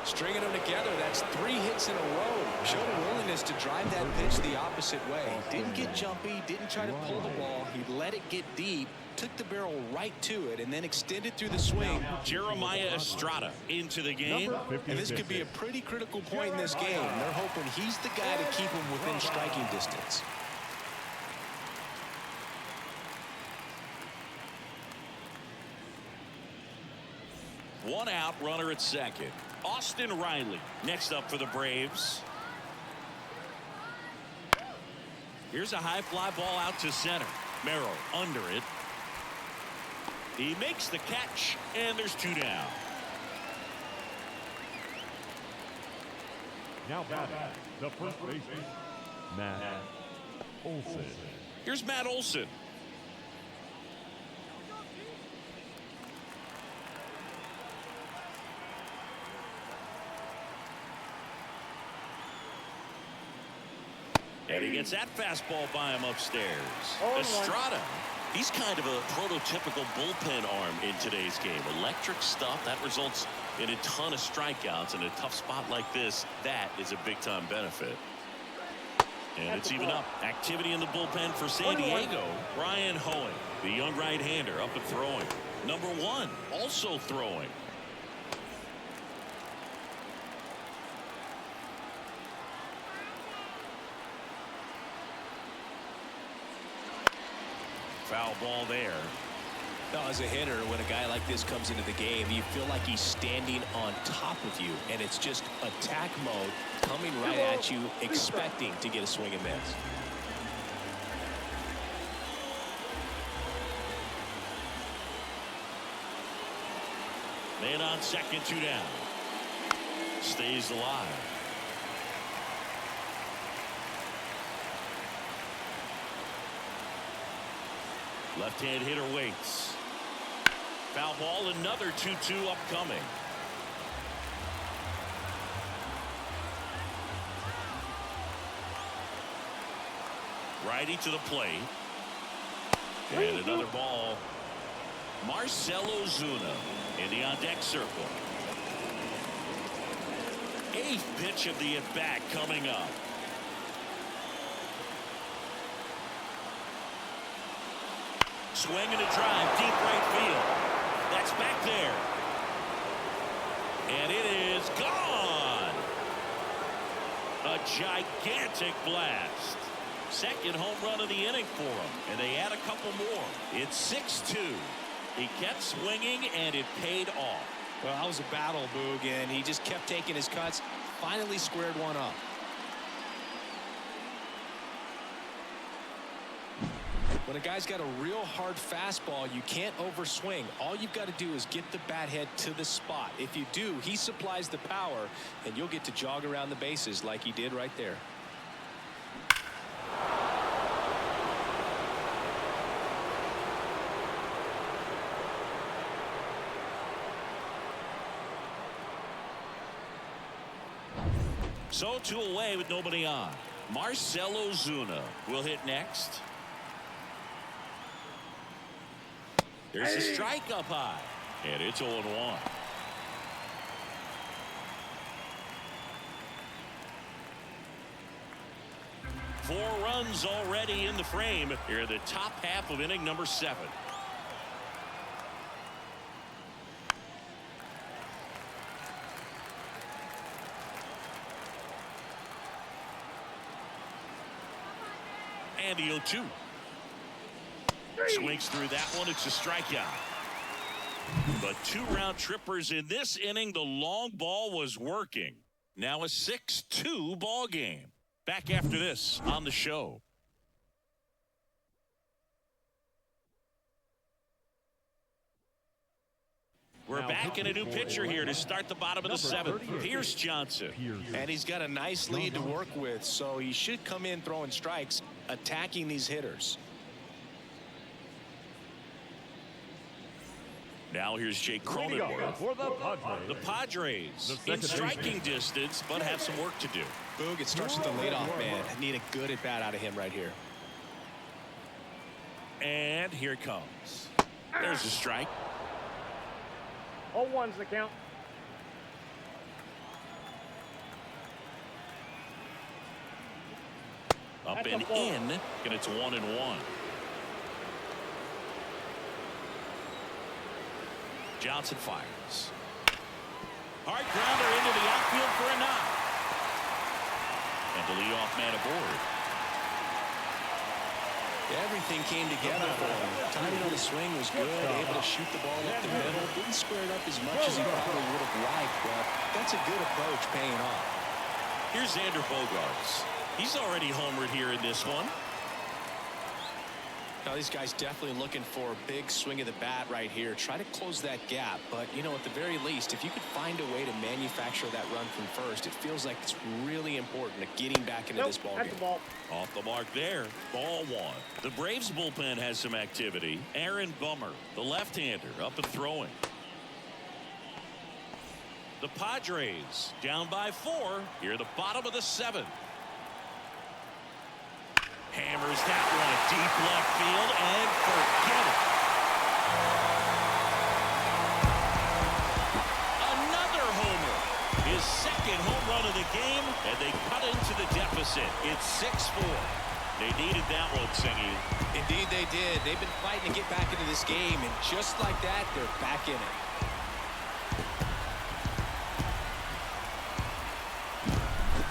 S2: Stringing them together, that's 3 hits in a row. Showed a willingness to drive that pitch the opposite way. Didn't get jumpy, didn't try to pull the ball. He let it get deep, took the barrel right to it, and then extended through the swing.
S1: Jeremiah Estrada into the game.
S2: And this could be a pretty critical point in this game. They're hoping he's the guy to keep him within striking distance.
S1: One out, runner at second. Austin Riley next up for the Braves. Here's a high fly ball out to center. Merrill under it. He makes the catch, and there's 2 down.
S3: Now batting, the first baseman, Matt Olson.
S1: Here's Matt Olson. And he gets that fastball by him upstairs. Estrada, he's kind of a prototypical bullpen arm in today's game. Electric stuff that results in a ton of strikeouts. In a tough spot like this, that is a big-time benefit. And it's even up. Activity in the bullpen for San Diego. Brian Hoeing, the young right-hander, up and throwing. Number 1, also throwing. Foul ball there.
S2: Now, as a hitter, when a guy like this comes into the game, you feel like he's standing on top of you, and it's just attack mode coming right at you, expecting to get a swing and miss.
S1: Man on second, 2 down. Stays alive. Left-hand hitter waits. Foul ball, another 2-2 upcoming. Righty to the plate. And another ball. Marcell Ozuna in the on-deck circle. 8th pitch of the at-bat coming up. Swing and a drive, deep right field. That's back there. And it is gone. A gigantic blast. Second home run of the inning for him. And they add a couple more. It's 6-2. He kept swinging, and it paid off.
S2: Well, that was a battle, Boog, and he just kept taking his cuts. Finally squared one up. When a guy's got a real hard fastball, you can't overswing. All you've got to do is get the bat head to the spot. If you do, he supplies the power, and you'll get to jog around the bases like he did right there.
S1: So 2 away with nobody on. Marcell Ozuna will hit next. There's a strike up high. And it's 0-1. Four runs already in the frame here in the top half of inning number 7. And the 0-2. Swings through that one. It's a strikeout. But 2 round trippers in this inning. The long ball was working. Now a 6-2 ball game. Back after this on the show. We're back in a new pitcher here to start the bottom of the 7th. Pierce Johnson.
S2: And he's got a nice lead to work with, so he should come in throwing strikes, attacking these hitters.
S1: Now here's Jake Cronenworth.
S3: For the Padres.
S1: The Padres in striking distance, but have some work to do.
S2: Boog, it starts with the leadoff man. I need a good at bat out of him right here.
S1: And here it comes. There's a strike.
S4: 0-1's the count.
S1: Up
S4: That's
S1: and
S4: a ball.
S1: in, and it's 1-1. Johnson fires. Hard grounder into the outfield for a knock. And the leadoff man aboard.
S2: Everything came together for him. Timing on the swing was good. Able to shoot the ball up the middle. Didn't square it up as much as he probably would have liked, but that's a good approach paying off.
S1: Here's Xander Bogaerts. He's already homered here in this one.
S2: Now these guys definitely looking for a big swing of the bat right here. Try to close that gap, but you know, at the very least, if you could find a way to manufacture that run from first, it feels like it's really important to getting back into this ball game.
S4: That's the ball.
S1: Off the mark there. Ball 1. The Braves bullpen has some activity. Aaron Bummer, the left-hander, up and throwing. The Padres down by 4 here at the bottom of the 7th. Hammers that one deep left field and forget it. Another homer. His second home run of the game, and they cut into the deficit. It's 6-4. They needed that one, Singy.
S2: Indeed they did. They've been fighting to get back into this game, and just like that, they're back in it.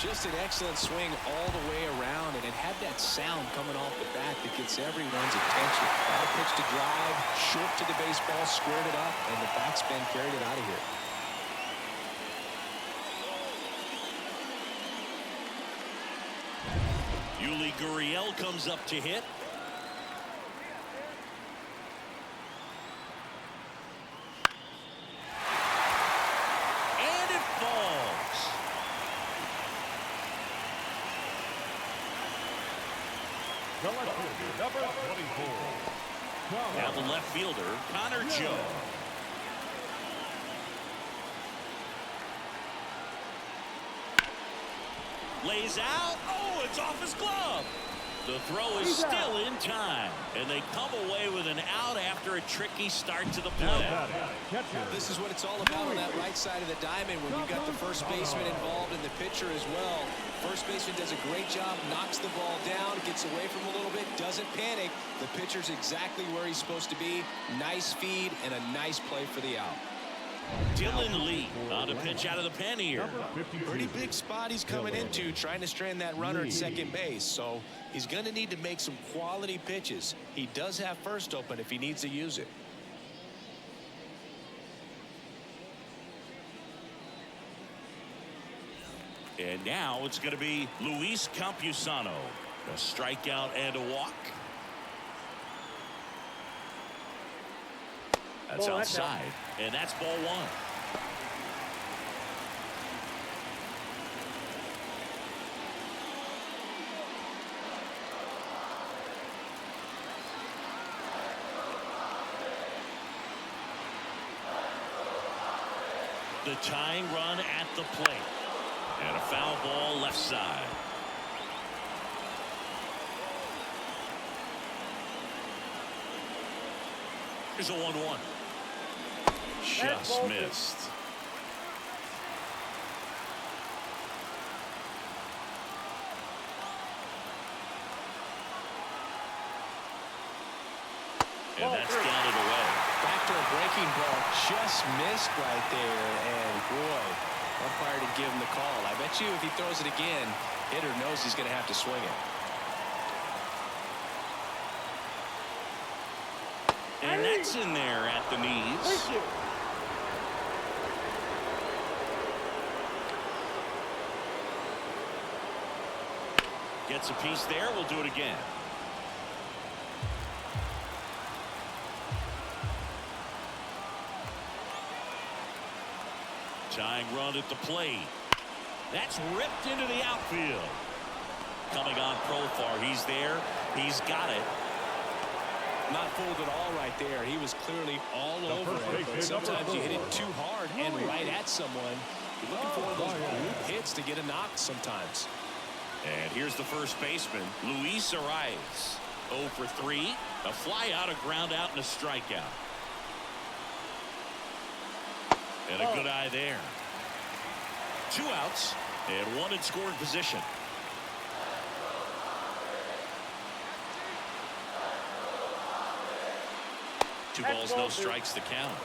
S2: Just an excellent swing all the way around, and it had that sound coming off the bat that gets everyone's attention. Got a pitch to drive, short to the baseball, squared it up, and the backspin carried it out of here.
S1: Yuli Gurriel comes up to hit. And it falls.
S3: The left fielder, number 24.
S1: Now the left fielder, Connor Joe. Lays out. Oh, it's off his glove. The throw is still in time, and they come away with an out after a tricky start to the play.
S2: This is what it's all about on that right side of the diamond when you've got the first baseman involved and the pitcher as well. First baseman does a great job, knocks the ball down, gets away from him a little bit, doesn't panic. The pitcher's exactly where he's supposed to be. Nice feed and a nice play for the out.
S1: Dylan Lee on a pitch out of the pen here.
S2: Pretty big spot he's coming into, trying to strand that runner at second base. So he's going to need to make some quality pitches. He does have first open if he needs to use it.
S1: And now it's going to be Luis Campusano. A strikeout and a walk. That's outside, and that's ball 1. The tying run at the plate. And a foul ball left side. Here's a 1-1. Just missed. And that's down and away.
S2: Back to a breaking ball, just missed right there, and boy, umpire didn't give him the call. I bet you if he throws it again, hitter knows he's going to have to swing it.
S1: And that's in there at the knees. Gets a piece there. We'll do it again. Tying run at the plate. That's ripped into the outfield. Coming on Profar. He's there. He's got it.
S2: Not fooled at all right there. He was clearly all over it. But sometimes you hit it too hard and right at someone. You're looking for those loop hits to get a knock sometimes.
S1: And here's the first baseman, Luis Arias. 0 for 3. A fly out, a ground out, and a strikeout. And a good eye there. 2 outs and 1 in scoring position. Two balls, no strikes to count.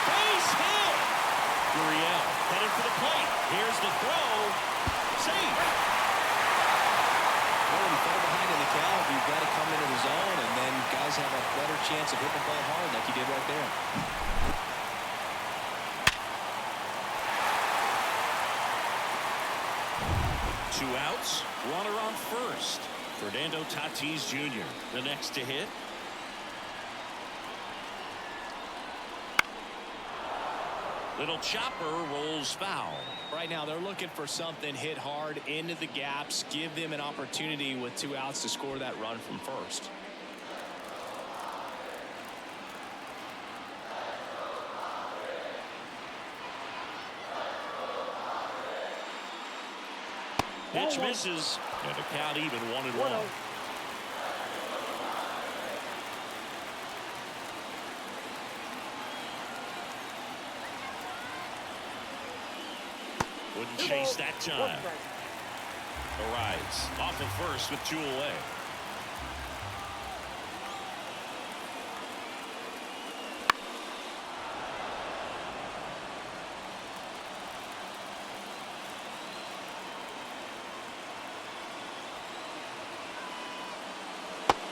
S1: Base hit. Gurriel headed for the plate. Here's the throw. Safe.
S2: Well, when you fall behind in the count, you've got to come into the zone, and then guys have a better chance of hitting the ball hard like you did right there.
S1: Two outs, runner on first. Fernando Tatis Jr. the next to hit. Little chopper rolls foul.
S2: Right now, they're looking for something hit hard into the gaps, give them an opportunity with 2 outs to score that run from first.
S1: Pitch misses, and the count even 1-1. Wouldn't chase that time. Arias off of first with 2 away.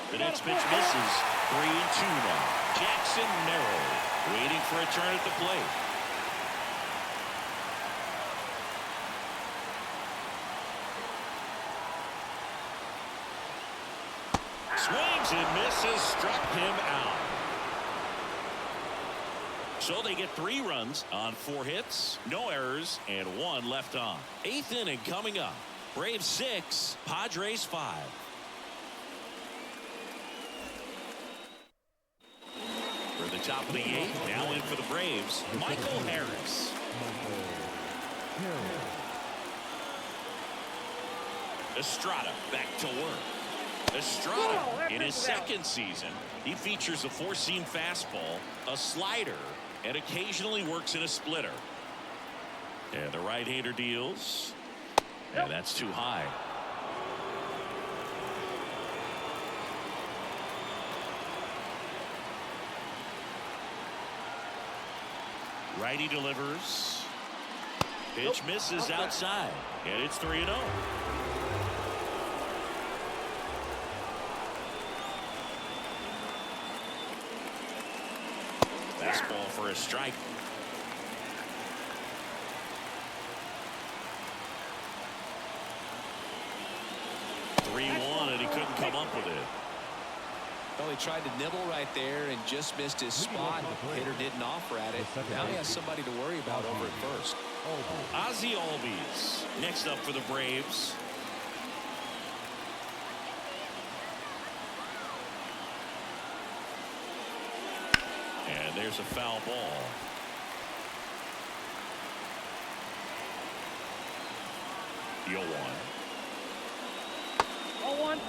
S1: The next pitch misses. 3-2 now. Jackson Merrill waiting for a turn at the plate. Swings and misses. Struck him out. So they get 3 runs on 4 hits, no errors, and 1 left on. 8th inning coming up. Braves 6, Padres 5. For the top of the 8th, now in for the Braves, Michael Harris. Estrada back to work. Estrada in his 2nd season. He features a 4-seam fastball, a slider, and occasionally works in a splitter. And the right-hander deals. And that's too high. Righty delivers. Pitch misses outside. And it's 3-0. Fastball for a strike. And he couldn't come up with it.
S2: Well, he tried to nibble right there and just missed his spot. The hitter didn't offer at it. Now he has somebody to worry about over at first.
S1: Ozzie Albies next up for the Braves. And there's a foul ball. You'll one.
S4: 0-1.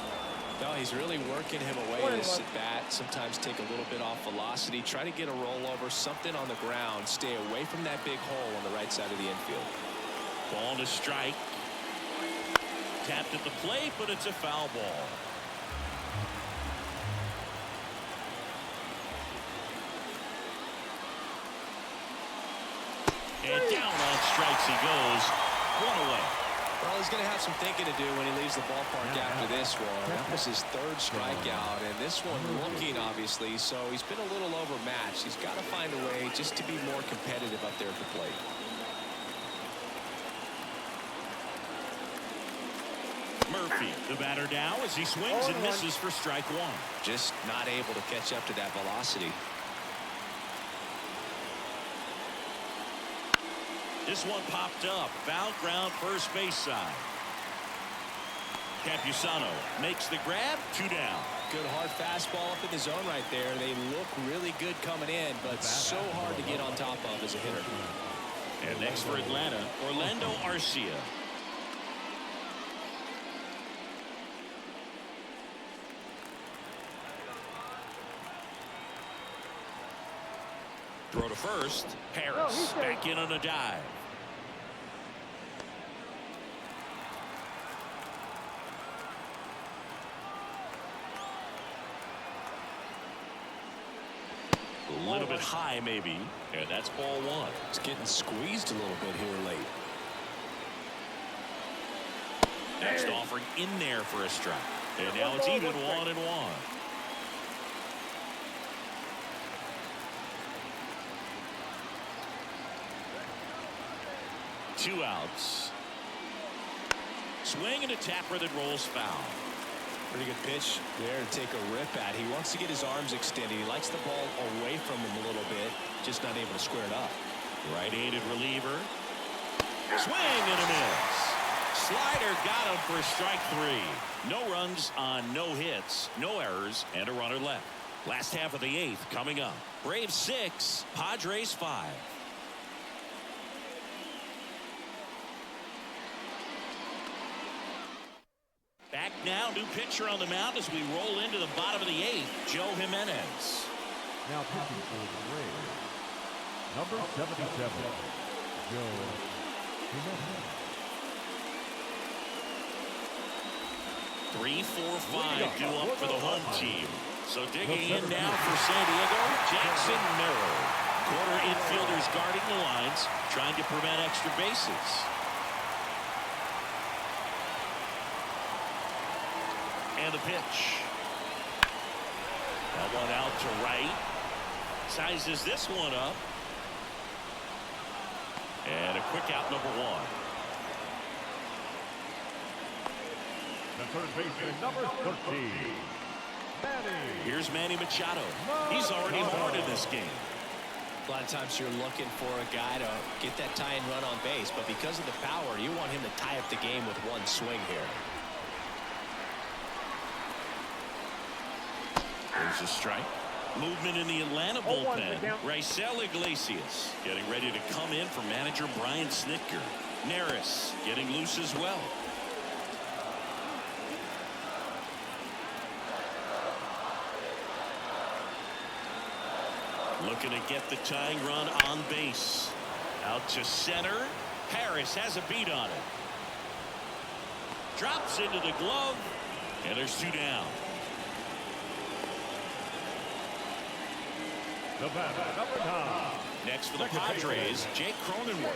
S2: No, he's really working him away this at bat. Sometimes take a little bit off velocity. Try to get a rollover, something on the ground. Stay away from that big hole on the right side of the infield.
S1: Ball to strike. Tapped at the plate, but it's a foul ball. And down on strikes he goes. One away.
S2: Well, he's going to have some thinking to do when he leaves the ballpark after this one. That was his third strikeout, and this one looking, obviously, so he's been a little overmatched. He's got to find a way just to be more competitive up there at the plate.
S1: Murphy, the batter now as he swings and misses for strike one.
S2: Just not able to catch up to that velocity.
S1: This one popped up. Foul ground, first base side. Campusano makes the grab. 2 down.
S2: Good hard fastball up in the zone right there. They look really good coming in, but so hard to get on top of as a hitter.
S1: And next for Atlanta, Orlando Arcia. Throw to first. Harris back in on a dive. A little bit high maybe, and that's ball one.
S2: It's getting squeezed a little bit here late.
S1: Next offering in there for a strike. And now it's even 1-1. 2 outs. Swing and a tapper that rolls foul.
S2: Pretty good pitch there to take a rip at. He wants to get his arms extended. He likes the ball away from him a little bit, just not able to square it up.
S1: Right-handed reliever. Swing and a miss. Slider got him for strike 3. No runs on no hits, no errors, and a runner left. Last half of the 8th coming up. Braves 6, Padres 5. Back now, new pitcher on the mound as we roll into the bottom of the 8th, Joe Jimenez.
S3: Now pitching for the Braves, number 77, Joe Jimenez.
S1: 3, 4, 5 due up for the home team. So digging in now for San Diego, Jackson Merrill. Corner infielders guarding the lines, trying to prevent extra bases. And the pitch. That one out to right. Sizes this one up. And a quick out, number 1.
S3: The third baseman, number 13, Manny.
S1: Here's Manny Machado. He's already hard in this game.
S2: A lot of times you're looking for a guy to get that tying run on base, but because of the power, you want him to tie up the game with one swing here.
S1: There's a strike. Movement in the Atlanta bullpen. Raisel Iglesias getting ready to come in for manager Brian Snitker. Neris getting loose as well. Looking to get the tying run on base. Out to center. Harris has a beat on it. Drops into the glove. And there's 2 down.
S3: The batter, number 9.
S1: Next for the Padres, Jake Cronenworth.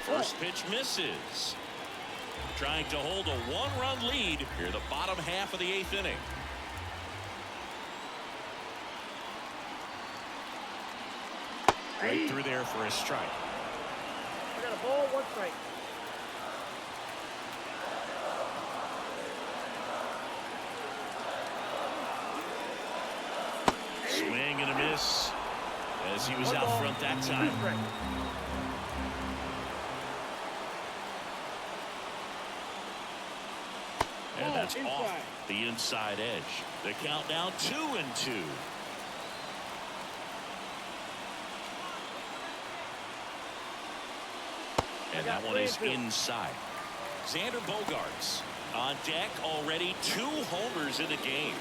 S1: First pitch misses. Trying to hold a 1-run lead here the bottom half of the 8th inning. Right through there for a strike.
S4: I got a ball, 1 strike. Swing
S1: and a miss. as he was
S4: One
S1: out
S4: ball,
S1: front that
S4: two
S1: time.
S4: strikes.
S1: And that's
S4: inside.
S1: off the inside edge. The count now 2-2. And that one is inside. Xander Bogaerts on deck, already 2 homers in the game.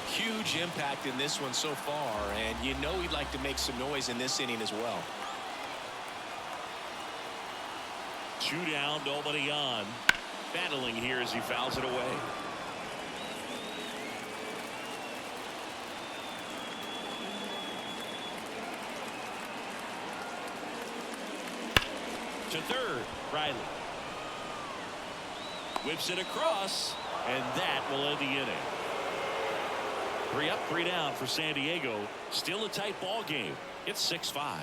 S2: Huge impact in this one so far, and you know he'd like to make some noise in this inning as well.
S1: 2 down, nobody on. Battling here as he fouls it away. To third, Riley. Whips it across, and that will end the inning. 3 up, 3 down for San Diego. Still a tight ball game. It's 6-5.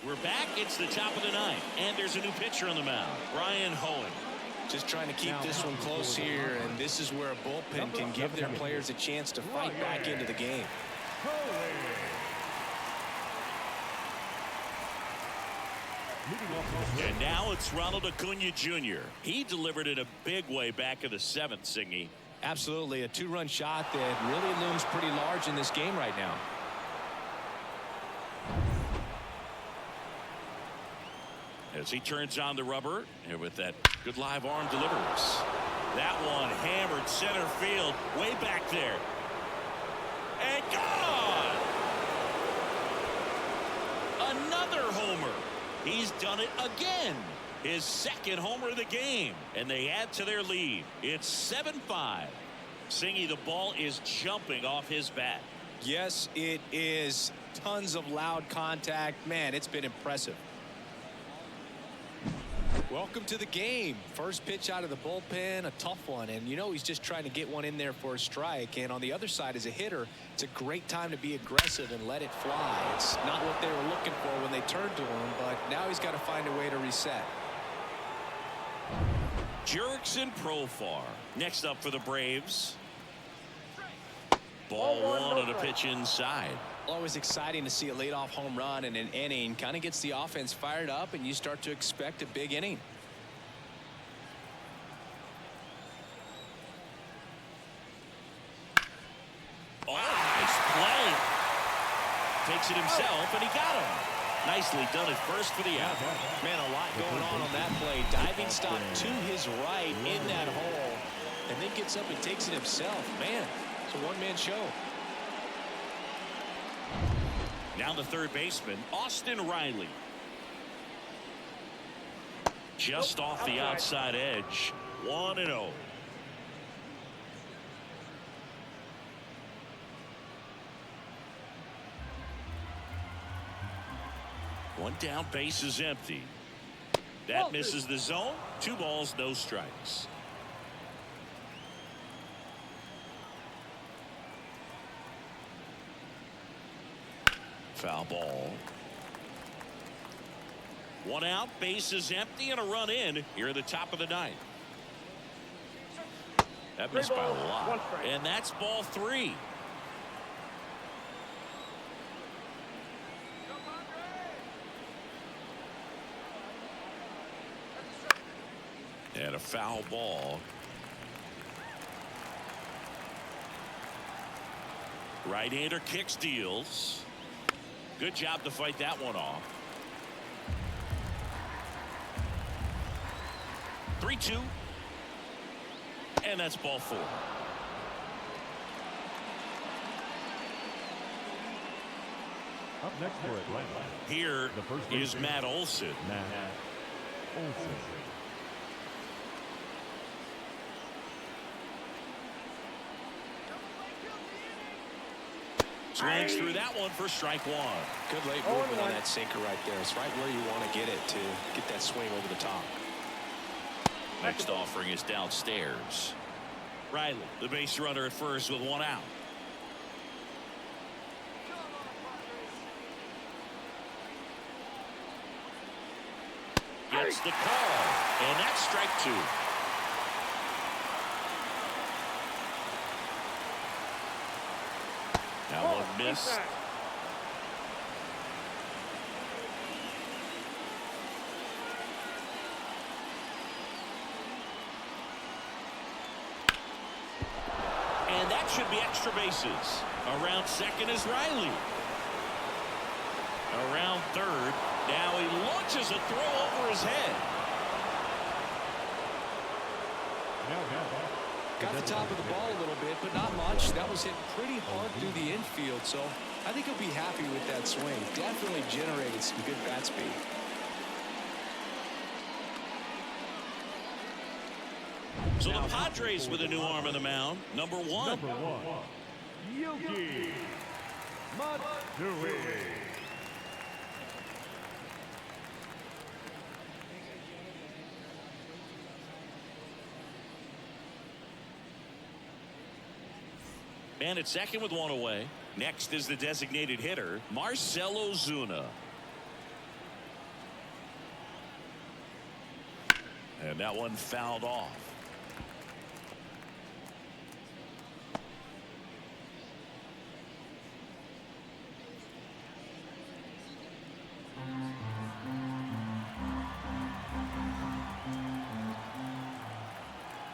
S1: We're back. It's the top of the 9th, and there's a new pitcher on the mound, Ryan Hoeing.
S2: Just trying to keep this one close here, and this is where a bullpen can give their players a chance to fight back into the game.
S1: And now it's Ronald Acuna Jr. He delivered in a big way back in the 7th, Singy.
S2: Absolutely, a 2-run shot that really looms pretty large in this game right now.
S1: As he turns on the rubber, and with that good live arm delivers. That one hammered center field, way back there. And gone! Another homer. He's done it again. His 2nd homer of the game. And they add to their lead. It's 7-5. Singy, the ball is jumping off his bat.
S2: Yes, it is. Tons of loud contact. Man, it's been impressive. Welcome to the game. First pitch out of the bullpen, a tough one, and you know he's just trying to get one in there for a strike. And on the other side, as a hitter, it's a great time to be aggressive and let it fly. It's not what they were looking for when they turned to him, but now he's got to find a way to reset.
S1: Jurickson Profar next up for the Braves. Ball 1 on a pitch inside.
S2: Always exciting to see a leadoff home run in an inning. Kind of gets the offense fired up, and you start to expect a big inning.
S1: Oh, nice play. Takes it himself, and he got him. Nicely done at first for the out.
S2: Man, a lot going on that play. Diving stop to his right in that hole, and then gets up and takes it himself. Man, it's a one-man show.
S1: Now the third baseman, Austin Riley. Just off the outside edge. 1-0. One down, base is empty. That misses the zone. 2 balls, no strikes. Foul ball. 1 out, base is empty, and a run in here at the top of the 9th. That missed by a lot. And that's ball 3. And a foul ball. Right-hander kicks, deals. Good job to fight that one off. 3-2. And that's ball 4.
S3: Up next for Atlanta.
S1: Here is Matt Olson.
S3: Matt Olson.
S1: Swings through that one for strike 1.
S2: Good late movement on that sinker right there. It's right where you want to get it to get that swing over the top.
S1: Next offering is downstairs. Riley, the base runner at first with 1 out. Gets the call, and that's strike 2. That
S4: Oh,
S1: one missed.
S4: back.
S1: And that should be extra bases. Around second is Riley. Around third. Now he launches a throw over his head.
S2: Got the top of the ball a little bit, but not much. That was hit pretty hard through the infield, so I think he'll be happy with that swing. Definitely generated some good bat speed.
S1: So the Padres with a new arm on the mound. Number one.
S3: Yuki Matsui.
S1: And at second with one away. Next is the designated hitter, Marcell Ozuna. And that one fouled off.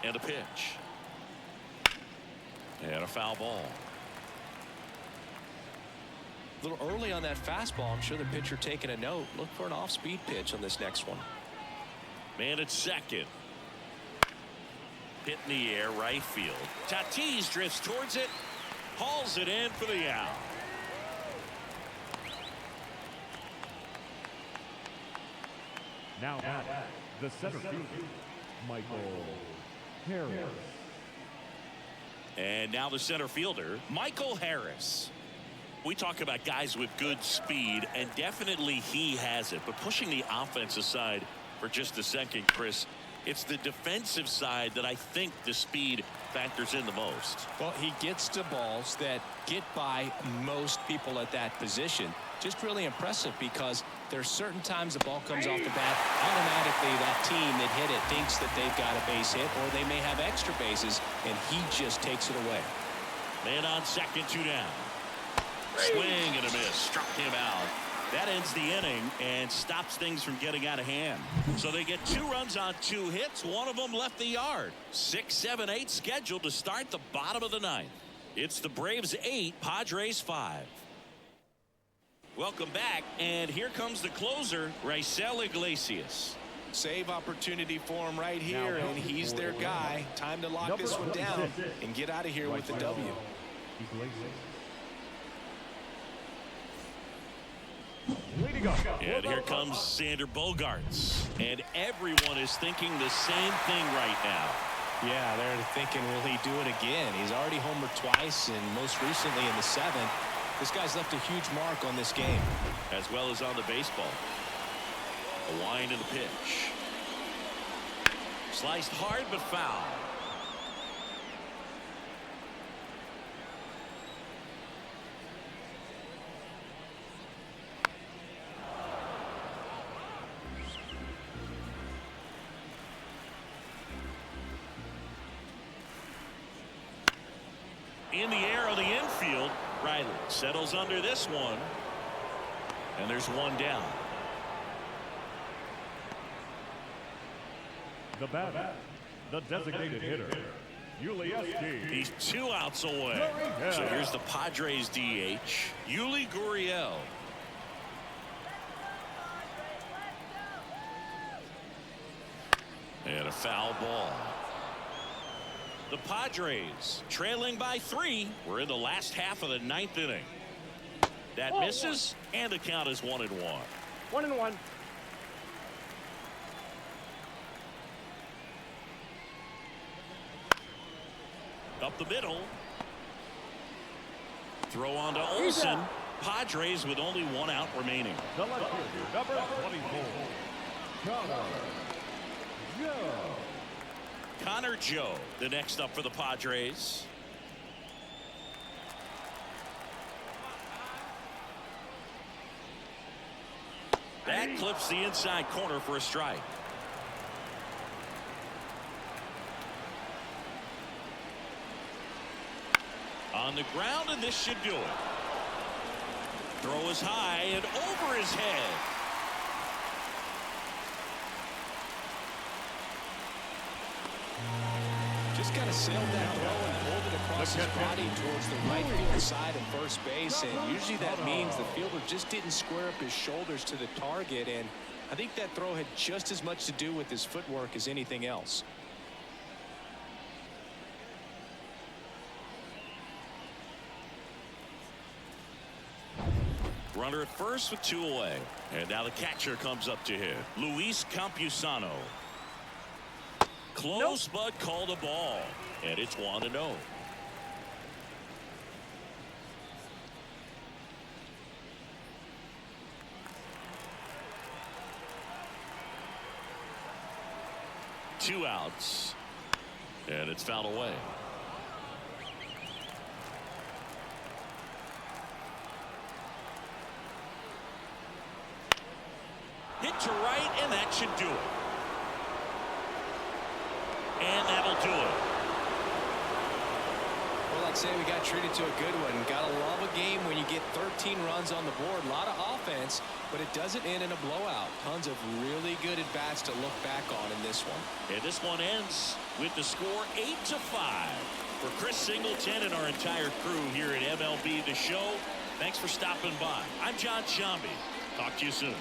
S1: And a pitch. And a foul ball.
S2: A little early on that fastball. I'm sure the pitcher taking a note. Look for an off-speed pitch on this next one.
S1: Man at second. Hit in the air, right field. Tatis drifts towards it. Hauls it in for the out.
S3: Now the center fielder, Michael Harris.
S1: And now the center fielder, Michael Harris. We talk about guys with good speed, and definitely he has it. But pushing the offense aside for just a second, Chris, it's the defensive side that I think the speed factors in the most.
S2: Well, he gets to balls that get by most people at that position. Just really impressive because there's certain times the ball comes off the bat, automatically that team that hit it thinks that they've got a base hit, or they may have extra bases, and he just takes it away.
S1: Man on second, two down. Swing and a miss. Struck him out. That ends the inning and stops things from getting out of hand. So they get 2 runs on 2 hits. One of them left the yard. 6, 7, 8 scheduled to start the bottom of the 9th. It's the Braves 8, Padres 5. Welcome back, and here comes the closer, Raisel Iglesias.
S2: Save opportunity for him right here, and he's their guy. Time to lock this one down and get out of here with the W.
S1: And here comes Sander Bogarts. And everyone is thinking the same thing right now.
S2: Yeah, they're thinking, will he do it again? He's already homered twice, and most recently in the 7th. This guy's left a huge mark on this game.
S1: As well as on the baseball. A wind in the pitch. Sliced hard but foul. In the air of the infield, Riley settles under this one. And there's one down.
S3: The batter, the designated hitter, Yuli.
S1: He's 2 outs away. So here's the Padres DH, Yuli Gurriel. And a foul ball. The Padres trailing by 3. We're in the last half of the 9th inning. That misses, and the count is 1-1.
S4: 1-1.
S1: Up the middle. Throw on to Olsen. Padres with only 1 out remaining.
S3: The left fielder, number 24,
S1: Connor Joe, the next up for the Padres. That clips the inside corner for a strike. On the ground, and this should do it. Throw is high and over his head.
S2: Just kind of sailed that throw and pulled it across his body towards the right field side of first base. And usually that means the fielder just didn't square up his shoulders to the target. And I think that throw had just as much to do with his footwork as anything else.
S1: Runner at first with 2 away. And now the catcher comes up to hit. Luis Campusano. Close, but called a ball. And it's 1-0. Two outs. And it's fouled away. Hit to right, and that should do it. And that'll do it.
S2: Well, I'd say we got treated to a good one. Gotta love a game when you get 13 runs on the board. A lot of offense, but it doesn't end in a blowout. Tons of really good at-bats to look back on in this one.
S1: And this one ends with the score 8-5. For Chris Singleton and our entire crew here at MLB The Show, thanks for stopping by. I'm John Shambi. Talk to you soon.